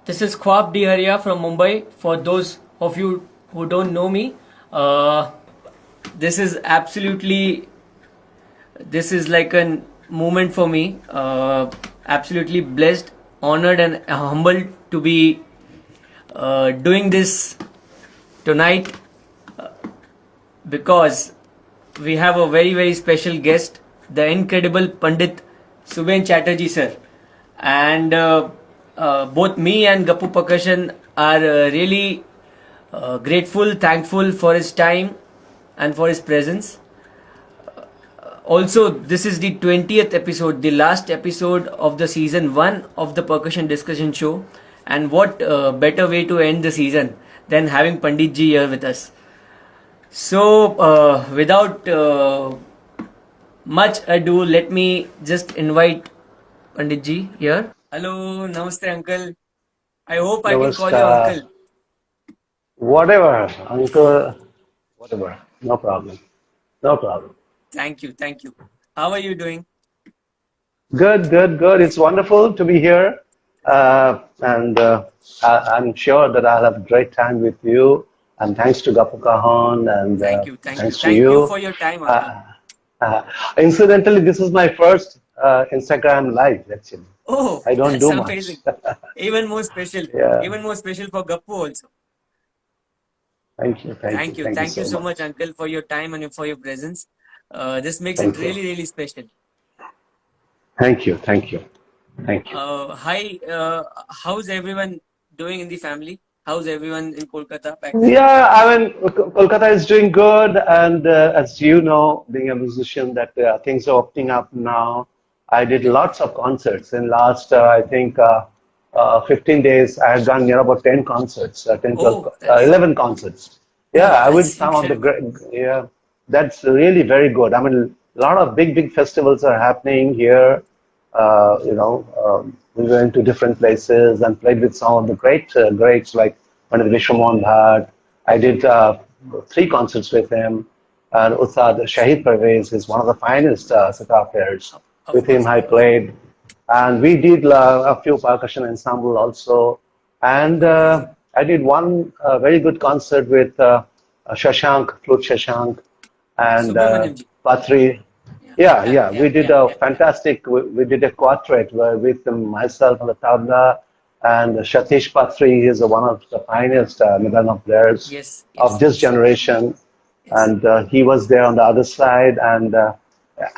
This is Khwab Haria from Mumbai. For those of you who don't know me, uh, this is absolutely this is like a moment for me. Absolutely blessed, honored, and humbled to be doing this tonight because we have a very special guest, the incredible Pandit Subhen Chatterjee sir, and both me and Gappu Percussion are really grateful, thankful for his time and for his presence. Also, this is the 20th episode, the last episode of the season 1 of the Percussion Discussion Show. And what better way to end the season than having Pandit ji here with us. So, without much ado, let me just invite Pandit ji here. Hello, namaste, uncle. I hope I can call you Namaskar. uncle. Whatever, uncle, whatever. No problem. No problem. Thank you, thank you. How are you doing? Good, good, good. It's wonderful to be here. And I'm sure that I'll have a great time with you. And thanks to Gappu Cajon and Thank you, thank you. thanks to Thank you you. for your time, uncle. Uh, uh, Incidentally, this is my first Instagram live, actually. Oh, I don't that's do much. amazing. Even more special. Yeah. Even more special for Gappu also. Thank you, thank you, thank you Thank you so so much. much, uncle, for your time and for your presence. This makes it Thank you. really special. Thank you, thank you, thank you. Hi, how's everyone doing in the family? How's everyone in Kolkata back then? Yeah, I mean, Kolkata is doing good, and as you know, being a musician, that things are opening up now. I did Correct. lots of concerts in last, I think, 15 days. I have done near about 10 concerts, 10, 12, Oh, that's 11 concerts. Yeah, oh, I would that's some of the incredible. great, yeah, that's really very good. I mean, a lot of big festivals are happening here. We went to different places and played with some of the greats like Pandit Vishwamohan Bhatt. I did three concerts with him. And Ustad Shahid Parvez is one of the finest sitar players. Of With him, course, I of course. played. And we did a few percussion ensemble also. And Amazing. I did one very good concert with Shashank, Flute Shashank, and Subramaniam ji. Patri. Yeah, Yeah, yeah, yeah, yeah, we did yeah, a yeah, yeah. fantastic, we did a quartet with myself on the tabla and Satish Patri is one of the finest Nagana players Yes, of yes, this yes, generation. yes. And he was there on the other side. And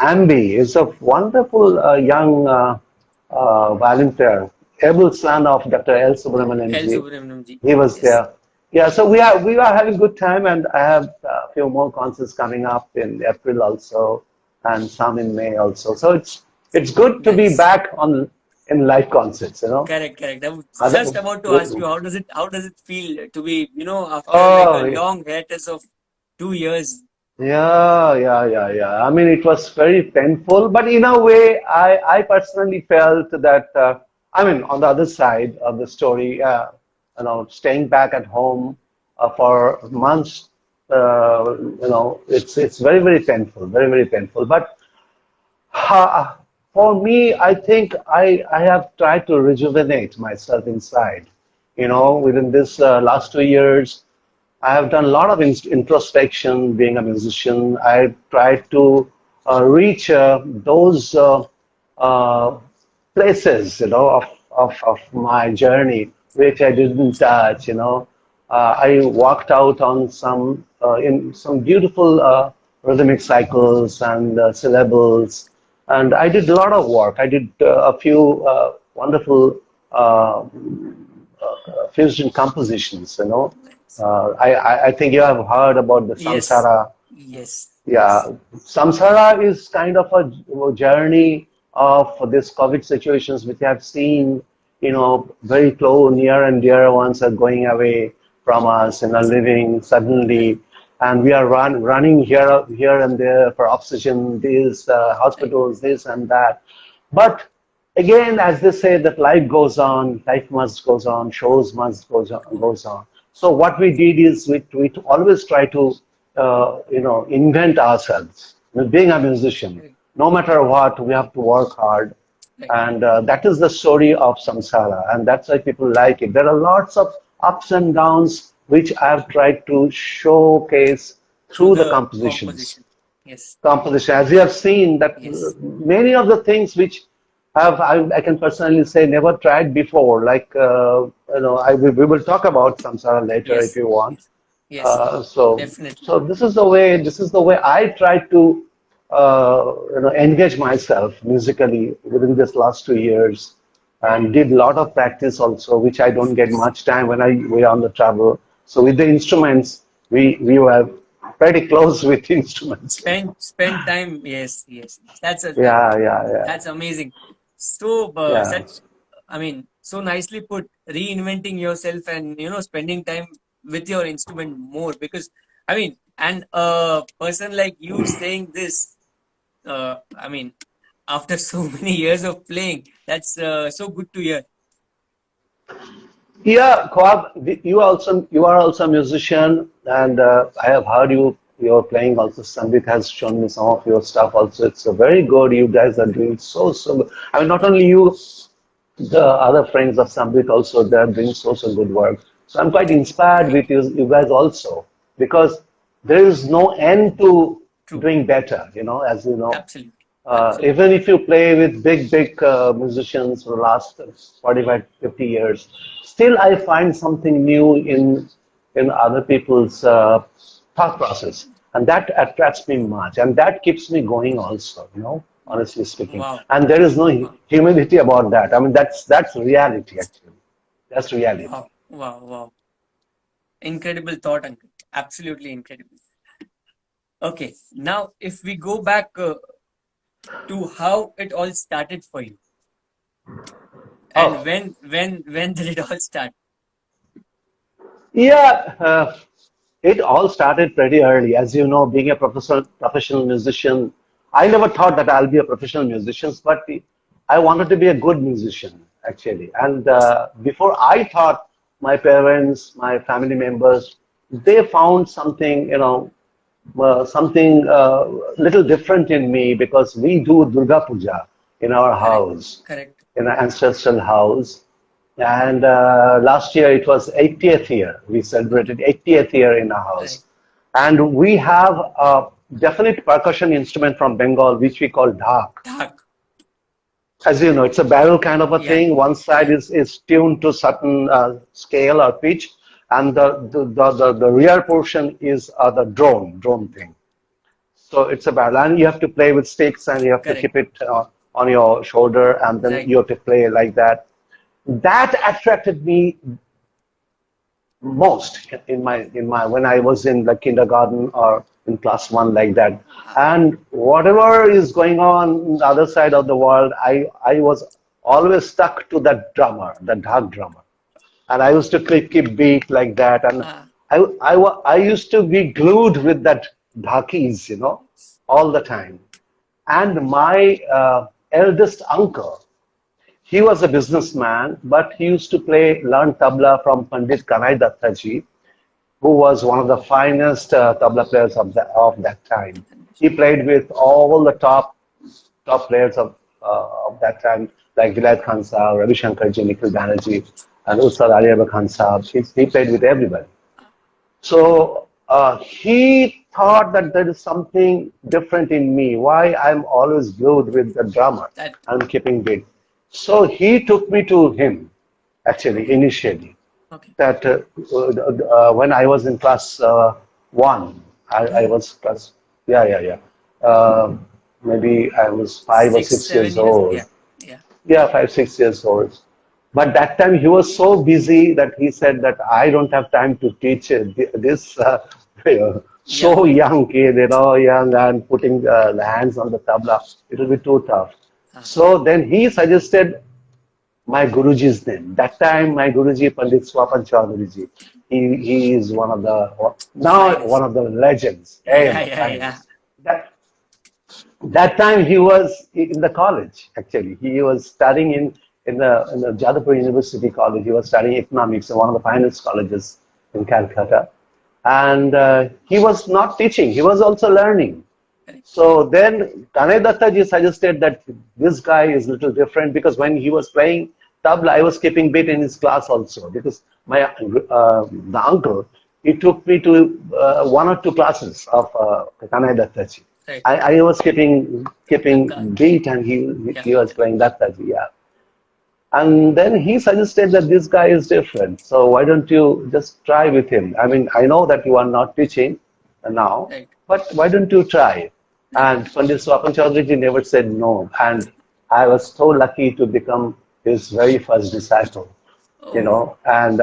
Ambi is a wonderful young volunteer, able son of Dr. L. Subramanian L. ji. Subramaniam ji. He was Yes. there. Yeah, so we are having good time, and I have a few more concerts coming up in April also, and some in May also. So it's good to be Nice. back on in live concerts, you know. Correct, correct. I was Other, just about to ask you how does it feel to be, after like a oh, long hiatus of 2 years? yeah. I mean, it was very painful, but in a way, I personally felt that, I mean, on the other side of the story, staying back at home for months, it's very painful, very painful. But for me, I think I have tried to rejuvenate myself inside. Within this last 2 years, I have done a lot of introspection being a musician. I tried to reach those uh, places, of my journey, which I didn't touch. I walked out on in some beautiful rhythmic cycles and syllables, and I did a lot of work. I did a few wonderful fusion compositions. Nice. I think you have heard about the Yes, samsara. yes, Yeah, yes. samsara is kind of a journey of this COVID situations which I've seen, very close, near and dear ones are going away from us, living Right, suddenly, and we are running here and there for oxygen, these right. hospitals, this and that. But again, as they say, that life goes on, life must goes on, shows must goes on. So what we did is we always try to invent ourselves. Being a musician, Correct. no matter what, we have to work hard. right. And that is the story of samsara, and that's why people like it. There are lots of ups and downs which I've tried to showcase Through through the the compositions. composition. Yes, Composition, as you have seen, that yes, many of the things which I can personally say never tried before. Like we will talk about samsara later if yes, you want. yes, yes, So, definitely. so this is the way I try to, engage myself musically within this last 2 years, and did a lot of practice also, which I don't get much time when we are on the travel. So with the instruments, we were pretty close with instruments. Spend time. Yes, yes. Yeah, yeah, yeah, That's amazing. So yeah. such, I mean, so nicely put. Reinventing yourself and spending time with your instrument more, because I mean, and a person like you saying this, I mean, after so many years of playing, that's so good to hear. Yeah, Khwab, you are also a musician, and I have heard you're playing also. Sandeep has shown me some of your stuff also. It's very good. You guys are doing so good. I mean, not only you, the other friends of Sandeep also, they're doing so good work. So I'm quite inspired Right. with you guys also, because there is no end to True. doing better. As you know. Absolutely. Absolutely. Even if you play with big musicians for the last 45, 50 years, still I find something new in other people's thought process. And that attracts me much. And that keeps me going also, honestly speaking. Wow. And there is no Wow. humility about that. I mean, that's reality, actually. That's reality. Wow. Wow. Wow. Incredible thought, Uncle. Absolutely incredible. Okay. Now, if we go back to how it all started for you, and Oh, when did it all start? yeah. It all started pretty early. As you know, being a professional musician, I never thought that I'll be a professional musician, but I wanted to be a good musician, actually. And before I thought, my parents, my family members, they found something, something little different in me, because we do Durga Puja in our Correct. house, Correct. in our ancestral house. And last year it was 80th year. We celebrated 80th year in our Right. house. And we have a definite percussion instrument from Bengal, which we call dhak. Dark. As you know, it's a barrel kind of a Yeah. thing. One side Yeah. is tuned to certain scale or pitch, and the rear portion is the drone thing. So it's a barrel, and you have to play with sticks, and you have to Correct. keep it on your shoulder, and then Right. you have to play like that. That attracted me most in my when I was in the kindergarten or in class one, like that. And whatever is going on the other side of the world, I was always stuck to that drummer, the dark drummer, and I used to keep beat like that, and Ah. I used to be glued with that dhakis, all the time. And my eldest uncle, he was a businessman, but he used to learn tabla from Pandit Kanai Dattaji, who was one of the finest tabla players of that time. He played with all the top players of that time, like Vilayat Khan Saab, Ravi Shankarji, Nikhil Banerjee, and Ustad Ali Akbar Khan Saab. He played with everybody. So he thought that there is something different in me. Why I'm always glued with the drummer That. and keeping beat. So he took me to him, actually, Okay. initially. Okay. That when I was in class one, I Oh, was class, yeah, yeah, yeah. Maybe I was 6, 5 or 6 years 7 years. old. Yeah. Yeah. Yeah, 5, 6 years old. But that time he was so busy that he said that I don't have time to teach this so Young. young kid, young, and putting the hands on the tabla. It will be too tough. Ah. So then he suggested my Guruji's name. That time my Guruji, Pandit Swapan Chaudharyji, he is now one Finest. of the legends. Hey, Yeah. my Yeah. Yeah. finest. That time he was in the college, actually. He was studying in the Jadavpur University College. He was studying economics in one of the finest colleges in Calcutta. And he was not teaching, he was also learning. Correct. So then Kanai Dattaji suggested that this guy is a little different because when he was playing tabla, I was keeping bit in his class also because my the uncle, he took me to one or two classes of Kanai Dattaji. Right. I was keeping Ka- beat and Yeah. he was playing Dattaji, yeah. And then he suggested that this guy is different. So why don't you just try with him? I mean, I know that you are not teaching now, Right. but why don't you try? Right. And Pandit Swapan Chaudhary never said no. And I was so lucky to become his very first disciple, Oh, and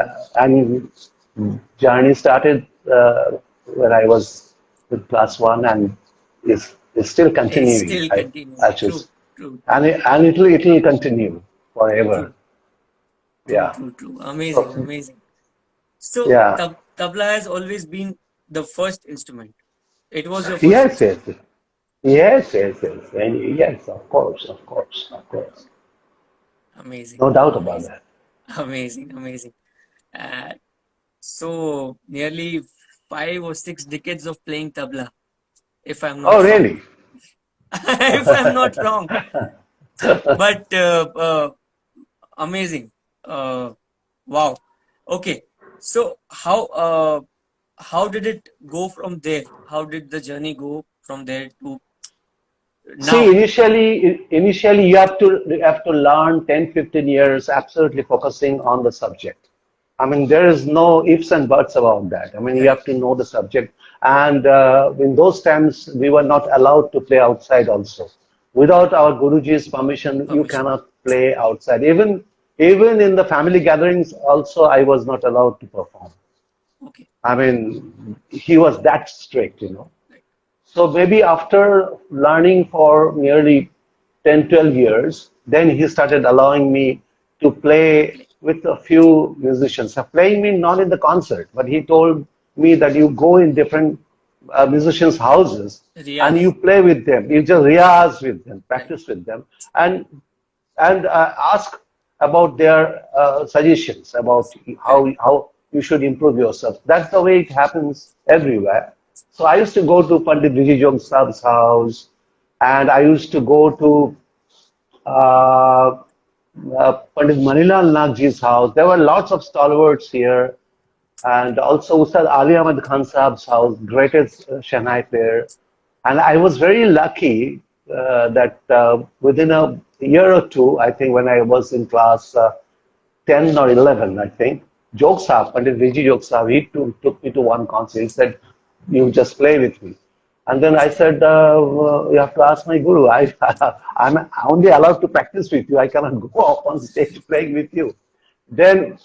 journey started when I was with class one and is still it's continuing. still I continuing. True. choose, True. and True. it'll continue forever. True. True. Yeah. True. True. Amazing. So, Amazing. So yeah. tabla has always been the first instrument. It was your first Yes, yes, instrument. yes, yes, yes, and yes, of course, of course, of course. Amazing. No doubt about Amazing. that. Amazing. Amazing. Uh, so nearly 5 or 6 decades of playing tabla, if I'm Oh, not wrong. really? If I'm not wrong. But amazing. Uh, wow. Okay. So how did it go from there? How did the journey go from there to See, now? initially you have to learn 10, 15 years absolutely focusing on the subject. I mean, there is no ifs and buts about that. I mean, you have Correct. to know the subject. And in those times, we were not allowed to play outside also. Without our Guruji's permission, you Permission. cannot play outside. Even in the family gatherings, also, I was not allowed to perform. Okay. I mean, he was that strict. Right. So maybe after learning for nearly 10, 12 years, then he started allowing me to play Play. with a few musicians. Playing me not in the concert, but he told me that you go in different musicians' houses and you Riyaz. play with them. You just rehearse with them, Right. practice with them, and ask about their suggestions about Correct. how you should improve yourself. That's the way it happens everywhere. So I used to go to Pandit Vijay Saab's house, and I used to go to uh, Pandit Manilal Nagji's house. There were lots of stalwarts here, and also Ustad Ali Ahmad Khan Saab's house, greatest Shehnai player. And I was very lucky that within a year or two, I think when I was in class 10 or 11, I think, Jog Saab, Pandit Viji Jog Saab, he took me to one concert. He said, you just play with me. And then I said, you have to ask my guru. I'm only allowed to practice with you. I cannot go up on stage playing with you. Then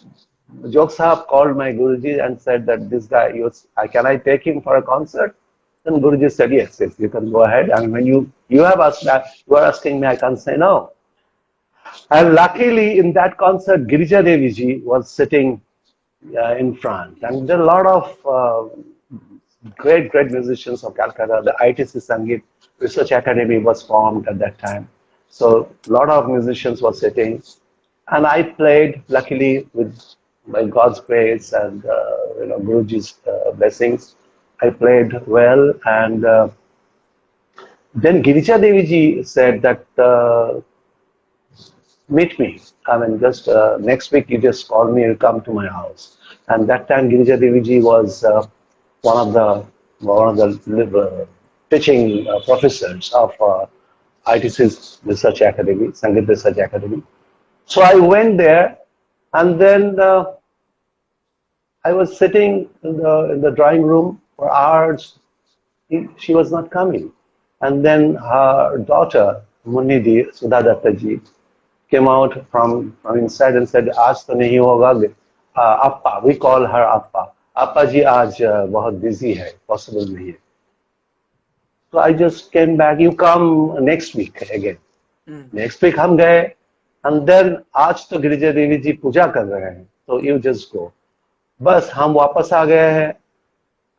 Jog Sahab called my Guruji and said that this guy, can I take him for a concert? Then Guruji said, yes, yes, you can go ahead. And when you have asked that, you are asking me, I can't say no. And luckily, in that concert, Girija Devi ji was sitting in front. And there are a lot of great, great musicians of Calcutta. The ITC Sangeet Research Academy was formed at that time. So a lot of musicians were sitting. And I played, luckily, with by God's grace and Guruji's blessings. I played well. And then Girija Devi ji said that meet me. I mean, just next week you just call me and come to my house. And that time Girija Devi ji was one of the teaching professors of ITC's Research Academy, Sangeet Research Academy. So I went there, and then I was sitting in the drawing room for hours. She was not coming. And then her daughter, Munidi Sudha Dattaji, came out from inside and said, आज तो नहीं होगा Appa, we call her Appa. Appa ji आज बहुत busy है, possible नहीं है. So I just came back. You come next week again. Mm. Next week हम गए, and then आज तो गिरिजा देवी जी पूजा कर रहे हैं, so you just go. बस हम वापस आ गए हैं.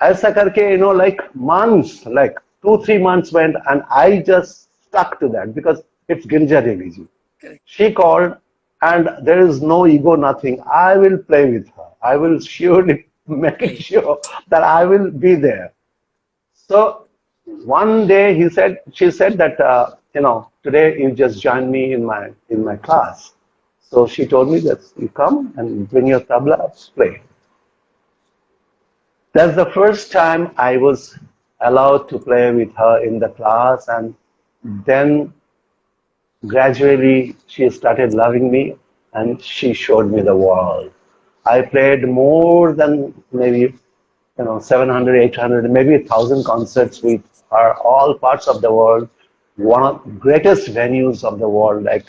ऐसा करके, like months, like 2, 3 months went, and I just stuck to that because it's Girija Devi ji. Correct. She called, and there is no ego, nothing. I will play with her. I will surely make it Play. sure that I will be there. So one day she said that, today you just join me in my class. So she told me that you come and bring your tabla, play. That's the first time I was allowed to play with her in the class, and then gradually she started loving me and she showed me the world. I played more than maybe 700, 800, maybe 1,000 concerts with her, all parts of the world. One of the greatest venues of the world, like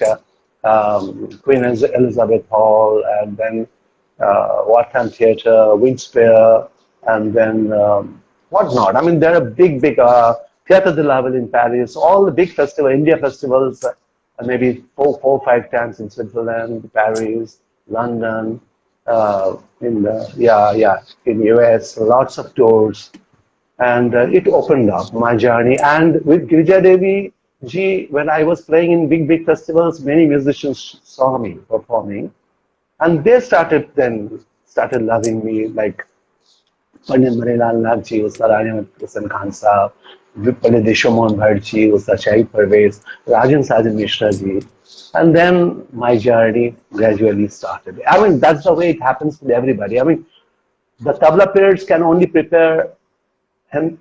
Queen Elizabeth Hall, and then Wharton Theatre, Windspear, and then whatnot. I mean, there are big Theatre de la Ville in Paris, all the big festivals, India festivals, maybe four, 5 times in Switzerland, Paris, London, in US, lots of tours, and it opened up my journey. And with Girija Devi ji, when I was playing in big festivals, many musicians saw me performing, and they started loving me, like पंडित मणिलाल नाथ जी, उस्ताद आजम हसन खान साहब, पंडित देशोमोहन भट्ट जी, उस्ताद Shahid Parvez, Rajan Sajan Mishra ji. And then my journey gradually started. I mean, that's the way it happens with everybody. I mean, the tabla players can only prepare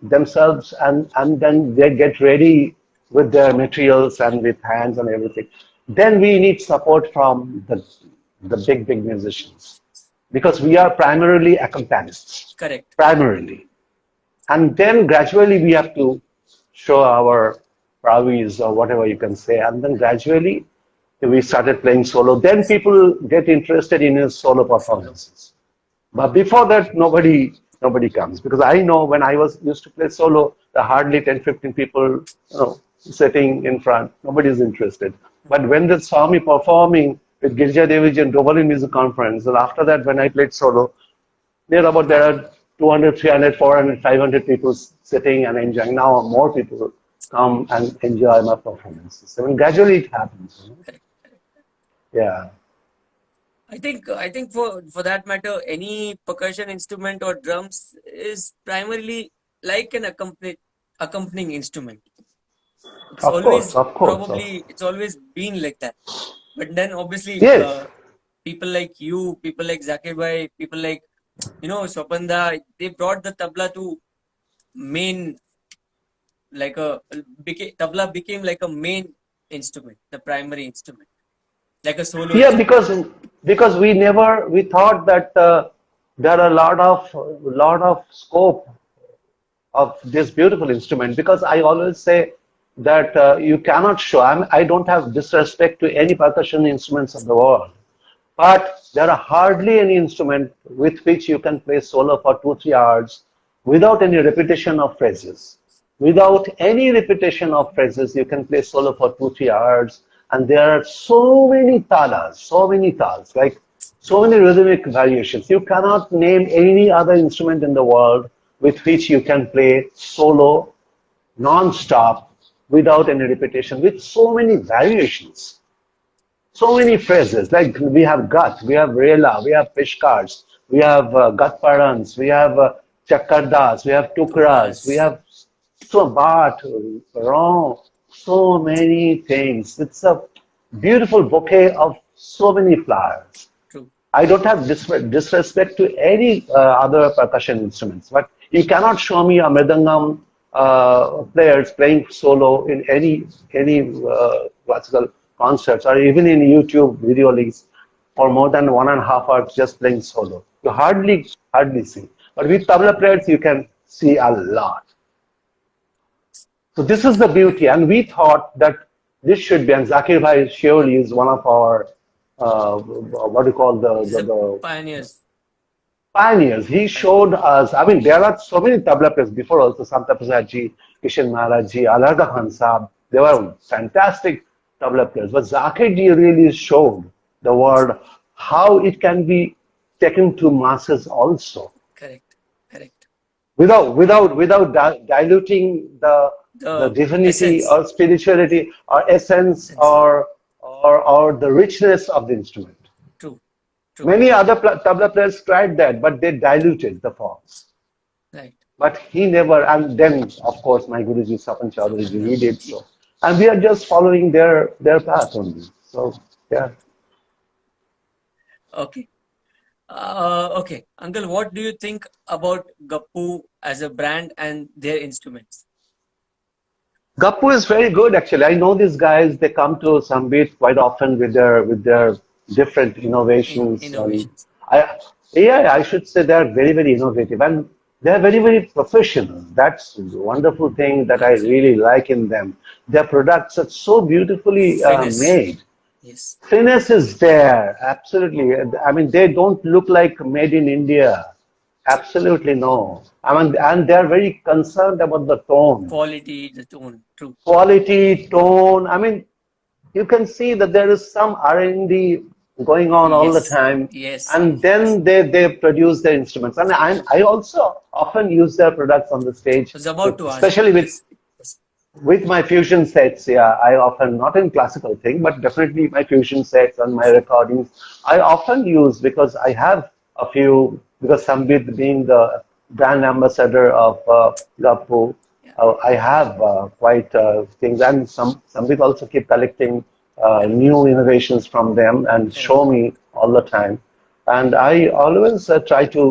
themselves, and then they get ready with their materials and with hands and everything. Then we need support from the big musicians, because we are primarily accompanists, Correct. primarily. And then gradually we have to show our prowess or whatever you can say. And then gradually we started playing solo. Then people get interested in his solo performances. But before that, nobody comes, because I know when I was used to play solo, there are hardly 10, 15 people, sitting in front. Nobody is interested. But when they saw me performing with Girija Devi and Global Music Conference, and after that, when I played solo, there are 200, 300, 400, 500 people sitting and enjoying. Now more people come and enjoy my performances. I mean, gradually it happens. Yeah. I think for that matter, any percussion instrument or drums is primarily like an accompanying instrument. It's Of always course, of course. it's always been like that. But then obviously, Yes. people like you, people like Zakir Bhai, people like Swapanda, they brought the tabla to main, like tabla became like a main instrument, the primary instrument, like a solo Yeah, instrument. because we thought that there are a lot of scope of this beautiful instrument, because I always say that you cannot show. I don't have disrespect to any percussion instruments of the world, but there are hardly any instrument with which you can play solo for 2, 3 hours without any repetition of phrases. Without any repetition of phrases, you can play solo for 2, 3 hours, and there are so many talas, like so many rhythmic variations. You cannot name any other instrument in the world with which you can play solo non-stop without any repetition, with so many variations, so many phrases. Like we have gut, we have rela, we have peshkars, we have gut parans, we have chakardas, we have tukras, we Yes, have so bat, wrong, so many things. It's a beautiful bouquet of so many flowers. true. I don't have disrespect to any other percussion instruments, but you cannot show me a mridangam players playing solo in any classical concerts, or even in YouTube video links for more than 1.5 hours just playing solo. You hardly see. But with tabla players, you can see a lot. So this is the beauty, and we thought that this should be, and Zakir Bhai surely is one of our, what do you call He's a the pioneers. pioneers. He showed us, I mean, there are so many tabla players before also, Santa Prasad ji, Kishan Maharaj ji, Alarga Khan Saab. They were fantastic tabla players. But Zakir ji really showed the world how it can be taken to masses also, Correct, correct. without diluting the The divinity essence. or spirituality or essence, Essence. or the richness of the instrument. True, true. Many other tabla players tried that, but they diluted the forms. Right. but he never. And then, of course, my Guruji Subhen Chatterjee, he did Ji. so, and we are just following their path only. So yeah. Okay. Okay, Uncle, what do you think about Gappu as a brand and their instruments Gappu is very good actually. I know these guys. They come to Sambit quite often with their different in innovations, and innovations? I yeah, I should say they are very very innovative, and they are very very professional. That's the wonderful thing that I Absolutely. really like in them. Their products are so beautifully Finesse. made. Yes. Finesse is there, absolutely. I mean, they don't look like made in India. Absolutely no. I mean, and they're very concerned about the tone, Quality, the tone. True. quality, tone. I mean, you can see that there is some R&D going on all the Yes. time, Yes. and Yes. then they produce their instruments. And I also often use their products on the stage, I was about to ask especially you. with Yes. Yes. with my fusion sets. Yeah, I often, not in classical thing, but definitely my fusion sets and my recordings, I often use because I have a few, because Sambit being the brand ambassador of Gapu, Yeah. I have quite things, and Sambit also keep collecting Correct. new innovations from them and Correct. show me all the time. And I always try to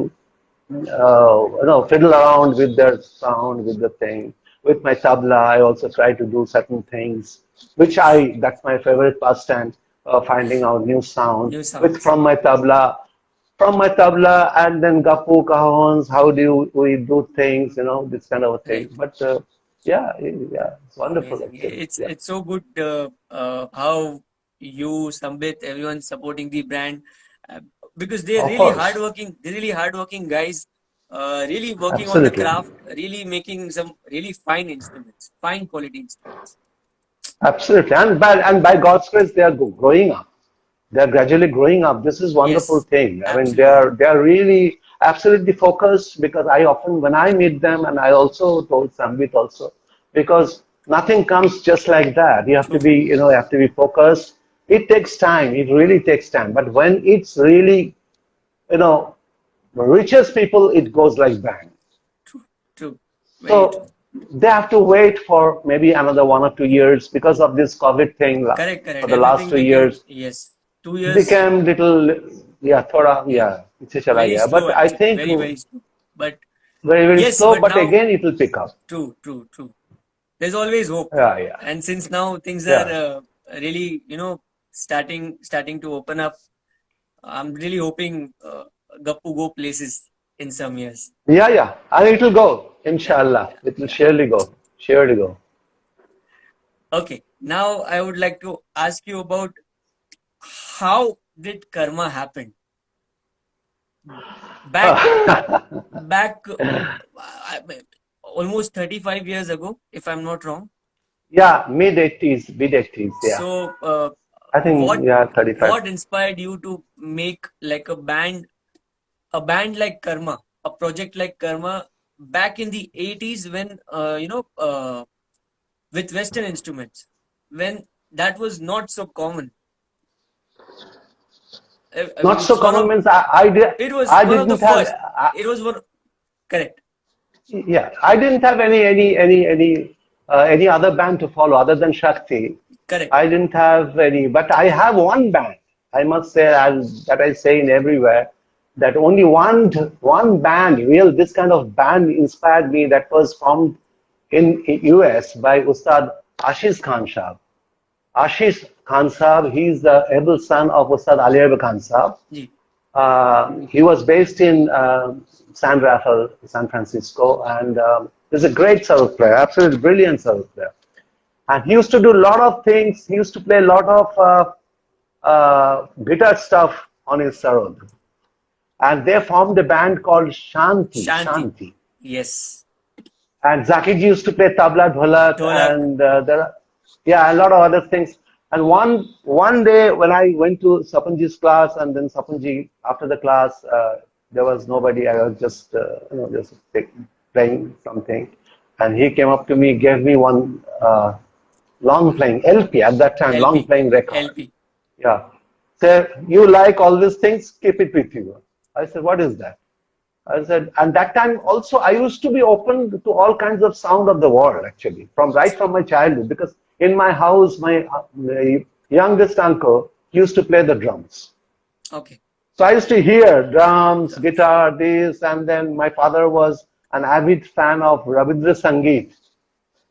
fiddle around with their sound, with the thing. With my tabla, I also try to do certain things, Nice. that's my favorite pastime, finding out new sound New with sounds. from my tabla, and then Gappu Cajons, how we do things, this kind of a thing. Right. But yeah, yeah, it's wonderful Amazing. actually. It's Yeah, it's so good how you, Sambit, everyone supporting the brand uh, because they're of really course, hardworking. They're really hardworking guys. Really working on the absolutely, craft. Really making some really fine instruments, fine quality instruments. absolutely, and by God's grace, they are growing up. They're gradually growing up. This is wonderful Yes, thing. I mean, absolutely they're really absolutely focused, because I often, when I meet them, and I also told Sambit also, because nothing comes just like that. You have to true. be, you have to be focused. It takes time. It really takes time. But when it's really, you know, reaches people, it goes like bang. True, true, very true. So they have to wait for maybe another 1 or 2 years because of this COVID thing Correct, for correct. the last Everything two became, years. yes, 2 years. Became little, yeah, thoda, Yeah, yeah, पीछे चला very गया. slow But I actually, think very very slow. But very, very yes, slow, but but now, again it will pick up. true, true, true. There's always hope, Yeah, yeah, and since now things are yeah, really, starting to open up, I'm really hoping Gappu go places in some years. yeah, yeah. And it will go, Yeah, inshallah. yeah, It will yeah. surely go, surely go. Okay, now I would like to ask you about how did karma happen back back almost 35 years ago, if I'm not wrong. Yeah, mid 80s, yeah. So, I think, what yeah, 35. what inspired you to make like a band like Karma, a project like Karma back in the 80s when with Western instruments, when that was not so common. Not so It's one common of means I did, it was I one of the didn't have, first. It was one. Correct, yeah, I didn't have any other band to follow other than Shakti. correct. I didn't have any, but I have one band. I must say, that I say in everywhere, that only one band, real this kind of band inspired me, that was formed in US by Ustad Ashish Khan Shah. Ashish Khan Sahab, he's the able son of Ustad Ali Khan Sahab. Ji. He was based in San Rafael, San Francisco, and he's a great sarod player, absolutely brilliant sarod player. And he used to do a lot of things. He used to play a lot of guitar stuff on his sarod. And they formed a band called Shanti, Shanti. Shanti. Yes. And Zakiji used to play tabla, dholak, Dholak. and yeah, a lot of other things. And one day when I went to Sapanji's class, and then Sapanji, after the class, there was nobody. I was just just playing something, and he came up to me, gave me one long playing LP at that time, long LP. playing record. LP. Yeah, said, you like all these things, keep it with you. I said, what is that? I said, and that time also I used to be open to all kinds of sound of the world actually, from right from my childhood, because in my house, my youngest uncle used to play the drums. Okay. So I used to hear drums, Drums. guitar, this, and then my father was an avid fan of Rabindra Sangeet.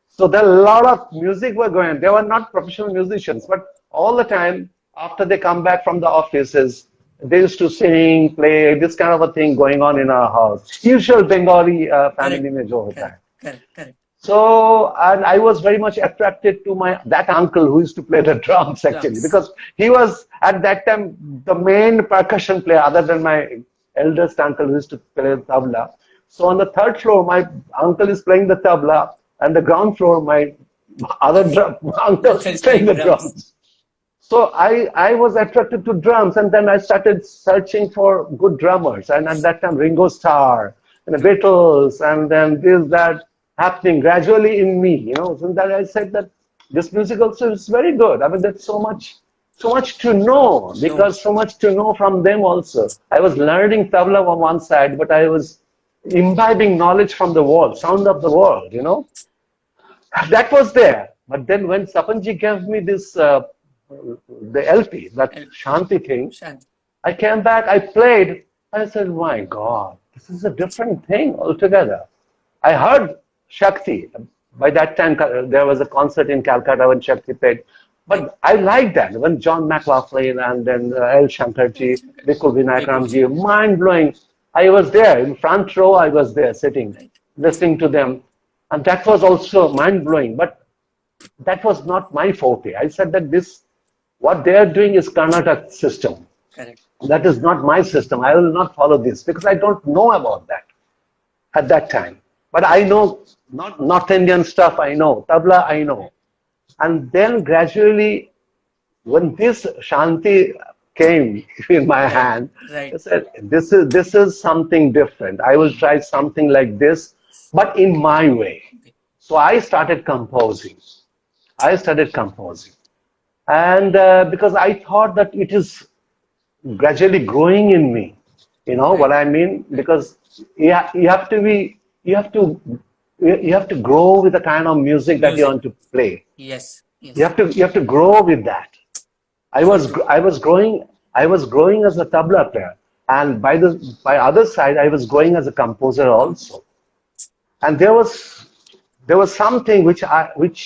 So there are a lot of music were going on. They were not professional musicians, but all the time after they come back from the offices, they used to sing, play, this kind of a thing going on in our house. Usual Bengali Correct. family में जो होता Correct. है. Correct. Correct. So, and I was very much attracted to my that uncle who used to play the drums actually, Drums. because he was at that time the main percussion player other than my eldest uncle who used to play the tabla. So on the third floor, my uncle is playing the tabla, and the ground floor, my other uncle Uncle is playing playing the drums. drums. So I was attracted to drums, and then I started searching for good drummers. And at that time, Ringo Starr and the Beatles, and then this that happening gradually in me. So that I said that this music also is very good. I mean, there's so much to know, No. because so much to know from them also. I was learning tabla on one side, but I was imbibing knowledge from the world, sound of the world. That was there. But then when Sapanji gave me this, the LP, that And Shanti thing, Shant. I came back, I played, I said, my God, this is a different thing altogether. I heard Shakti. By that time, there was a concert in Calcutta when Shakti played. Right. But I liked that. When John McLaughlin and then L. Shankarji, Bikku Bikuji. Vinayakramji, mind blowing. I was there in front row, I was there sitting, Right. listening to them. And that was also mind blowing. But that was not my forte. I said that what they are doing is Karnataka system. Correct. That is not my system. I will not follow this because I don't know about that at that time. But I know not North Indian stuff. I know tabla. I know. And then gradually, when this Shanti came in my Right. hand, I Right. said, this is something different. I will try something like this, but in my way. Okay. So I started composing. And because I thought that it is gradually growing in me. You know what Right. I mean? Right. Because you have to be, you have to grow with the kind of music that you Music. want to play. Yes. You Yes. have to, you have to grow with that. So true. I was growing as a tabla player, and by other side, I was growing as a composer Compose. also. And there was something which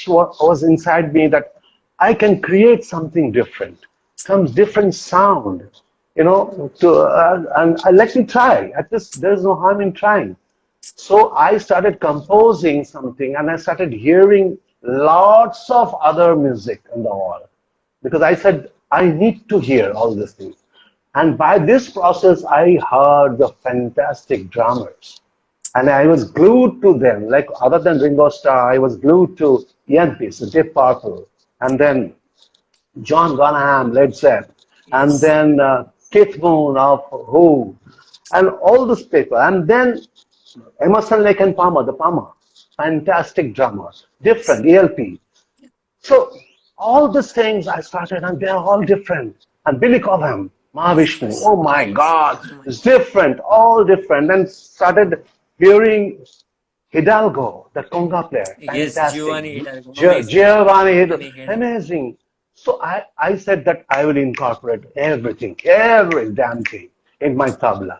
was inside me, that I can create something different, some different sound, and let me try. At least there is no harm in trying. So I started composing something, and I started hearing lots of other music in the world, because I said I need to hear all these things. And by this process, I heard the fantastic drummers, and I was glued to them. Like other than Ringo Starr, I was glued to E20, so Deep Purple, and then John Bonham, Led Zeppelin, and Yes. then Keith Moon of Who, and all these people. And then Emerson, Lake and Palmer, the Palmer, fantastic drummers, Yes. different ELP. So all these things I started, and they're all different. And Billy Cobham, Mahavishnu, Yes. oh my Mahavishnu. God, Oh my it's God. different, all different. Then started hearing Hidalgo, the conga player, Yes. fantastic. Giovanni Hidalgo. Amazing. Giovanni, Giovanni Hidalgo. amazing. So I said that I will incorporate everything, every damn thing in my tabla,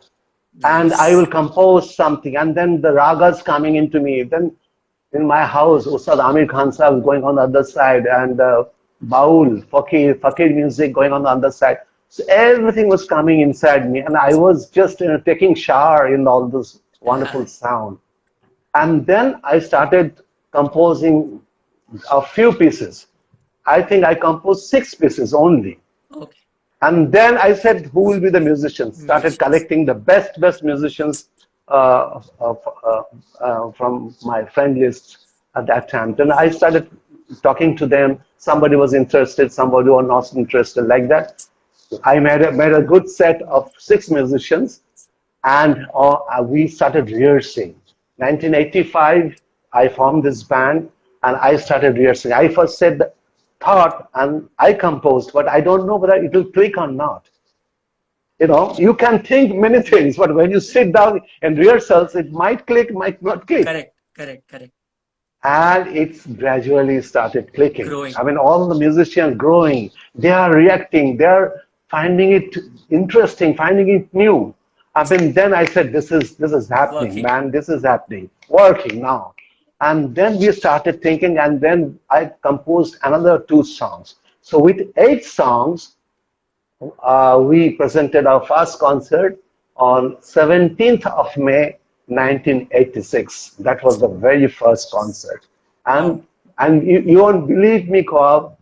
and I will Yes. compose something, and then the ragas coming into me. Then in my house, Ustad Amir Khan Sahib going on the other side, and Baul, Fakir music going on the other side. So everything was coming inside me, and I was just taking shower in all this wonderful sound. And then I started composing a few pieces. I think I composed 6 pieces only. Okay. And then I said, who will be the musicians? Started Musicians. collecting the best musicians from my friend list at that time. Then I started talking to them. Somebody was interested, somebody was not interested, like that. I made a good set of 6 musicians, and we started rehearsing. 1985, I formed this band, and I started rehearsing. I first said thought, and I composed, but I don't know whether it will click or not. You can think many things, but when you sit down in rehearsals, it might click, might not click. Correct, correct, correct. And it's gradually started clicking. Growing. I mean, all the musicians growing, they are reacting, they are finding it interesting, finding it new. I mean, then I said, this is happening, Working. man, this is happening, working now. And then we started thinking, and then I composed another 2 songs. So with 8 songs, we presented our first concert on 17th of May 1986. That was the very first concert. Wow. And you won't believe me, Khwab,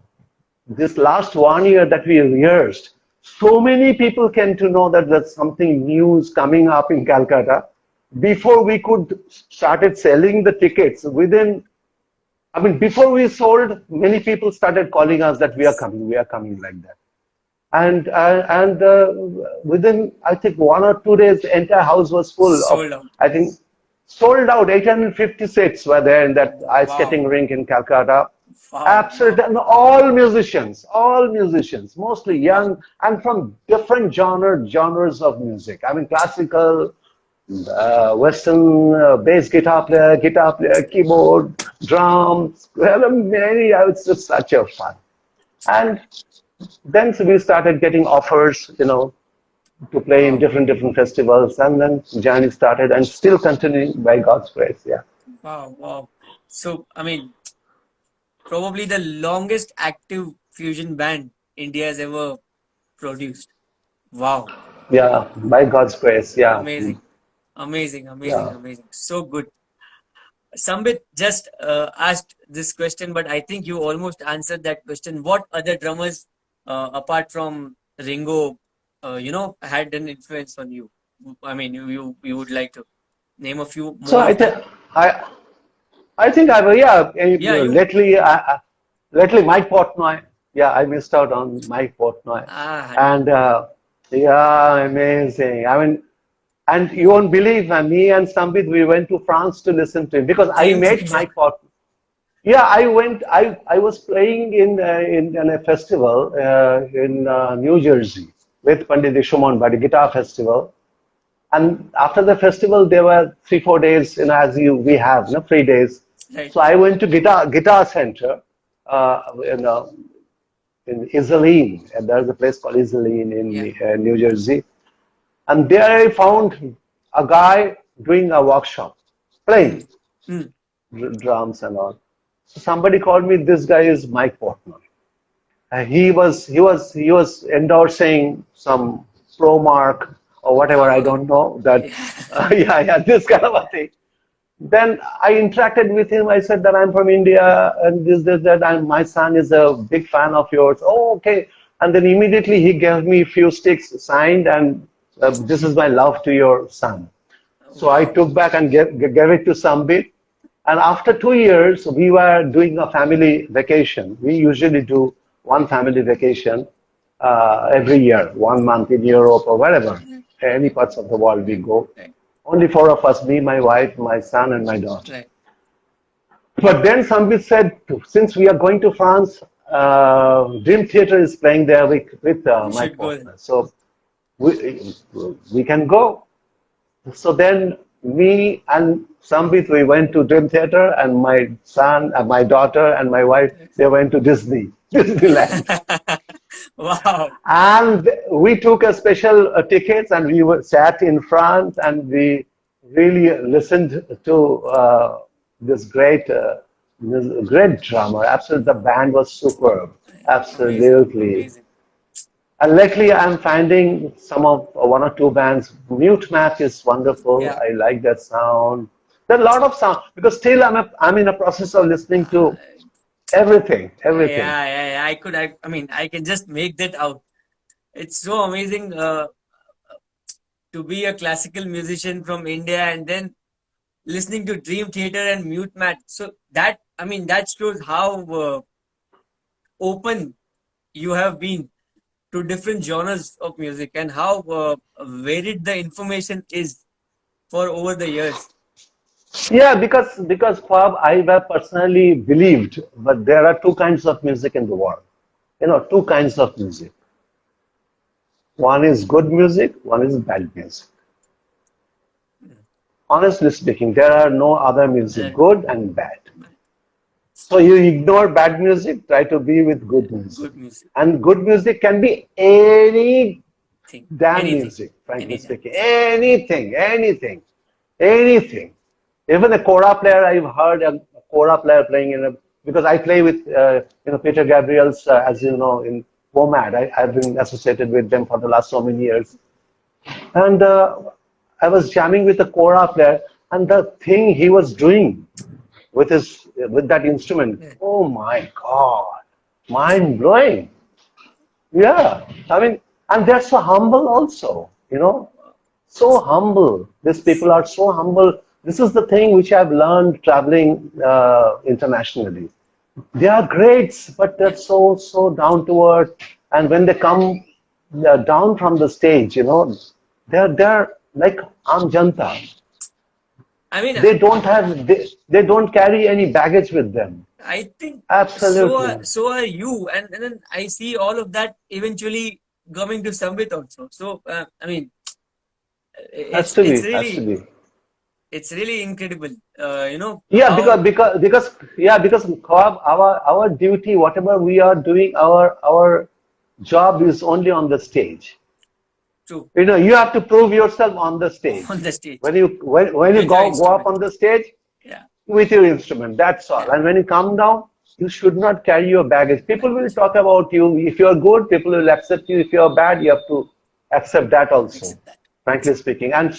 this last 1 year that we rehearsed, so many people came to know that there's something new is coming up in Calcutta. Before we could started selling the tickets, before we sold, many people started calling us that we are coming like that. And within, I think, 1 or 2 days, the entire house was full of, Sold out. I think, sold out. 850 seats were there in that ice skating Wow. rink in Calcutta. Wow. Absolutely, Wow. and all musicians, mostly Wow. young and from different genres of music. I mean, classical, Western, bass guitar player, keyboard, drums. Well, many. It's just such a fun. And then so we started getting offers, to play in Wow. different festivals, and then journey started, and still continuing by God's grace. Yeah, Wow. Wow. So, probably the longest active fusion band India has ever produced. Wow. yeah, by God's grace. Yeah, Amazing. Amazing. Amazing. yeah. Amazing. So good. Sambit just asked this question, but I think you almost answered that question. What other drummers, apart from Ringo, had an influence on you? I mean, you would like to name a few So more of them? I, I think yeah, Yeah, you. lately Mike Portnoy. Yeah, I missed out on Mike Portnoy, Ah, and yeah, amazing. I mean, and you won't believe, me and Sambit, we went to France to listen to him because I Dream met Theater. Mike Portnoy. Yeah, I went. I was playing in a festival in New Jersey with Pandit Shuman by the guitar festival. And after the festival, there were 3 4 days, as we have, 3 days. Right. So I went to Guitar Center uh, in uh, in Iselin, and there's a place called Iselin Yeah. in New Jersey. And there I found a guy doing a workshop, Hmm. playing Hmm. drums and all. So somebody called me. This guy is Mike Portman. He was endorsing some pro mark or whatever, I Wow. don't know that. Yeah. Yeah, this kind of a thing. Then I interacted with him. I said that I'm from India and this, that, and my son is a big fan of yours. Oh, okay. And then immediately he gave me a few sticks signed, and this is my love to your son. So I Wow. took back and gave it to Sambit. And after 2 years, we were doing a family vacation. We usually do one family vacation every year, 1 month in Europe or wherever, Right. any Right. parts of the world we go. Right. Only 4 of us, me, my wife, my son, and my daughter. Right. But then Sambit said, since we are going to France, Dream Theater is playing there with We my should go there. partner. So we, we can go. So then me and Sambit, we went to Dream Theater, and my son, and my daughter, and my wife, they went to Disneyland. Wow. And we took a special tickets, and we were sat in front, and we really listened to this great drummer. Absolutely, the band was superb. Amazing. Absolutely. Amazing. And lately, I'm finding some of 1 or 2 bands. Mute Math is wonderful. Yeah. I like that sound. There are a lot of sound because still I'm in a process of listening Uh, to everything, everything. yeah, yeah, yeah. I can just make that out. It's so amazing to be a classical musician from India and then listening to Dream Theater and Mute Mat. So that shows how open you have been to different genres of music and how varied the information is for over the years. Yeah, because Khwab, I have personally believed, but there are 2 kinds of music in the world. 2 kinds of music. One is good music, one is bad music. Honestly speaking, there are no other music, Uh, good and bad. So you ignore bad music, try to be with good music. good music And good music can be any thing, damn anything, music, frankly any speaking. dance. Anything, anything, anything. Even a kora player, I've heard a kora player playing in a, because I play with, Peter Gabriel's, as you know, in WOMAD. I've been associated with them for the last so many years. And I was jamming with a kora player, and the thing he was doing with that instrument, Yeah. oh my God, mind blowing. Yeah, I mean, and they're so humble also, so humble. These people are so humble. This is the thing which I've learned traveling internationally. They are greats, but they're Yeah. so down to earth. And when they come down from the stage, they're like Am Janta. I mean, They don't carry any baggage with them. I think Absolutely. so are you, and then I see all of that eventually coming to Sambit also. So I mean, Has it's to it's be, has to really be. it's really incredible. Yeah, How because Khwab, our duty, whatever we are doing, our job is only on the stage. to You have to prove yourself on the stage. on the stage When you with your go up instrument. on the stage Yeah, with your instrument, that's all. yeah, And when you come down, you should not carry your baggage. People will talk about you. If you're good, people will accept you. If you're bad, you have to accept that also, accept that. frankly speaking, and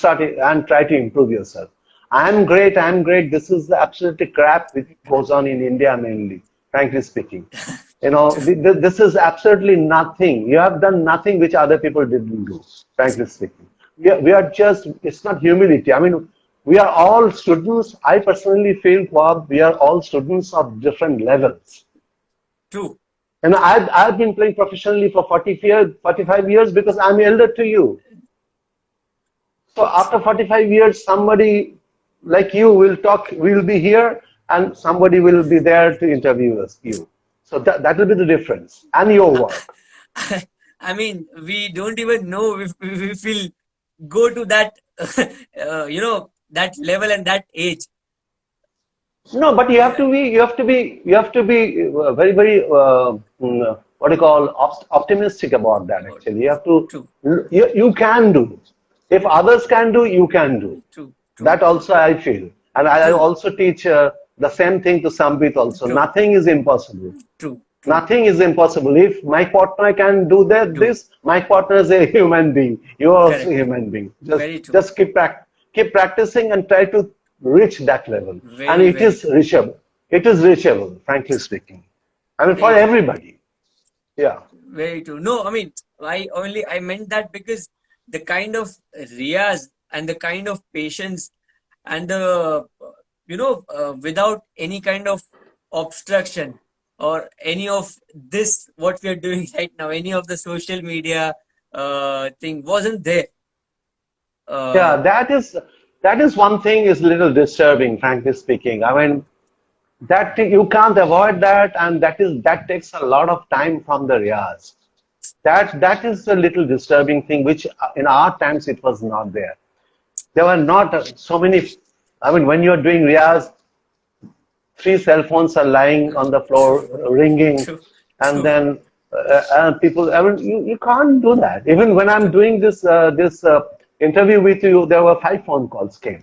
try to improve yourself. I'm great, I'm great. This is the absolutely crap which goes on in India mainly, frankly speaking. This is absolutely nothing. You have done nothing which other people didn't do, frankly speaking. We are just, it's not humility. I mean, we are all students. I personally feel, Bob, we are all students of different levels. True. And I've been playing professionally for 40 years, 45 years because I'm elder to you. So after 45 years, somebody like you will be here, and somebody will be there to interview you. So that will be the difference. And your work. I mean, we don't even know if we will go to that, that level and that age. No, but Yeah, you have to be very, very, what do you call, optimistic about that. oh, Actually, you have to, true, you can do. If others can do, you can do. true, true, That also I feel, and I true, also teach the same thing to Sambit also. true, Nothing is impossible. true, true, Nothing is impossible. If my partner can do true. my partner is a human being. You are also a Correct. human being. Just Very true. just keep practicing and try to reach that level. And Very, it very is true. reachable. It is reachable, frankly speaking. I mean, for Very true. everybody. Yeah. Very true. No, I mean, I meant that because the kind of riyas and the kind of patience and the without any kind of obstruction or any of this what we are doing right now, any of the social media thing wasn't there. Yeah, Uh, that is one thing is a little disturbing, frankly speaking. I mean, that you can't avoid that, and that takes a lot of time from the riyas. That is a little disturbing thing, which in our times it was not there. There were not so many. I mean, when you're doing riyas, three cell phones are lying on the floor, ringing, true, and true. then people. I mean, you can't do that. Even when I'm doing this interview with you, there were 5 phone calls came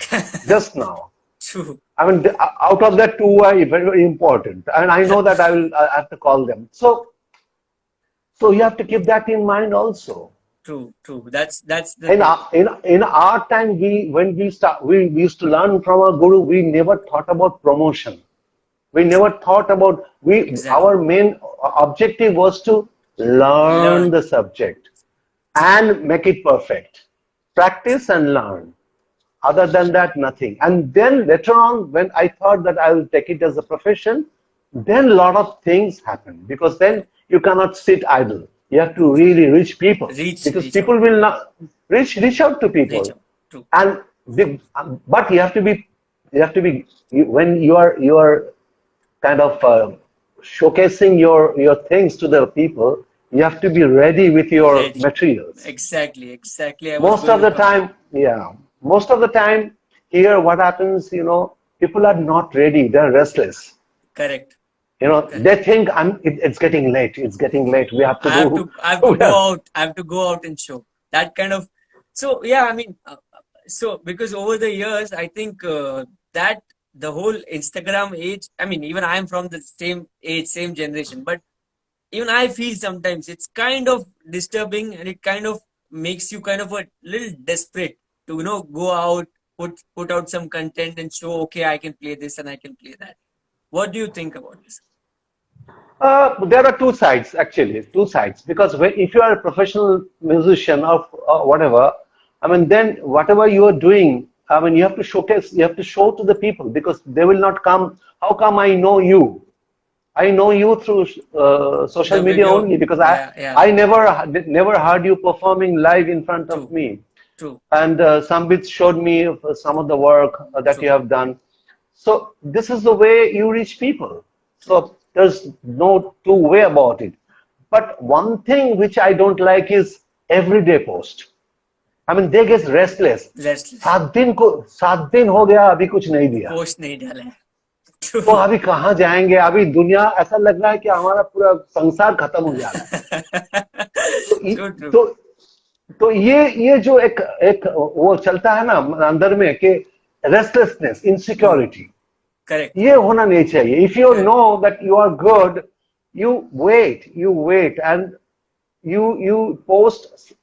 just now. True. I mean, out of that, two are very, very important, and I know that I have to call them. So you have to keep that in mind also. True, true. That's the In thing. our time, we used to learn from our guru. We never thought about promotion. We never thought about Exactly. our main objective was to learn Learn. the subject and make it perfect. Practice and learn. Other than that, nothing. And then later on, when I thought that I will take it as a profession, then a lot of things happen because then you cannot sit idle. You have to really reach people because Reach out. people will not reach out to Reach people, out. True. and but when you are kind of showcasing your things to the people, You have to be ready with your Ready. materials. Exactly. I was Most going of to the come there. time, yeah, most of the time here, what happens, people are not ready. They're restless. Correct. They Correct. think it's getting late. It's getting late. We have to do. I have to go out. I have to go out and show that kind of. So yeah, I mean, so because over the years, I think that the whole Instagram age. I mean, even I am from the same age, same generation, but even I feel sometimes it's kind of disturbing, and it kind of makes you kind of a little desperate to go out, put out some content and show, okay, I can play this and I can play that. What do you think about this? There are two sides, actually, two sides. Because if you are a professional musician or whatever, I mean, then whatever you are doing, I mean, you have to showcase, you have to show to the people because they will not come. How come I know you? I know you through social The media video, only because yeah, I never heard you performing live in front of true, me. true, And Sambit showed me some of the work that you true. have done. So this is the way you reach people. True. So there's no two way about it. But one thing which I don't like is everyday post. I mean, they get restless. Restless. 7 दिन हो गया अभी कुछ नहीं दिया. Post नहीं डाला है. तो True. अभी कहाँ जाएंगे? अभी दुनिया ऐसा लग रहा है कि हमारा पूरा संसार खत्म हो जा रहा है. तो So true. तो तो ये जो एक वो चलता है ना अंदर में कि रेस्टलेसनेस, इनसिक्योरिटी, Correct. ये होना नहीं चाहिए. If you Correct. Know that you are good, you wait and you post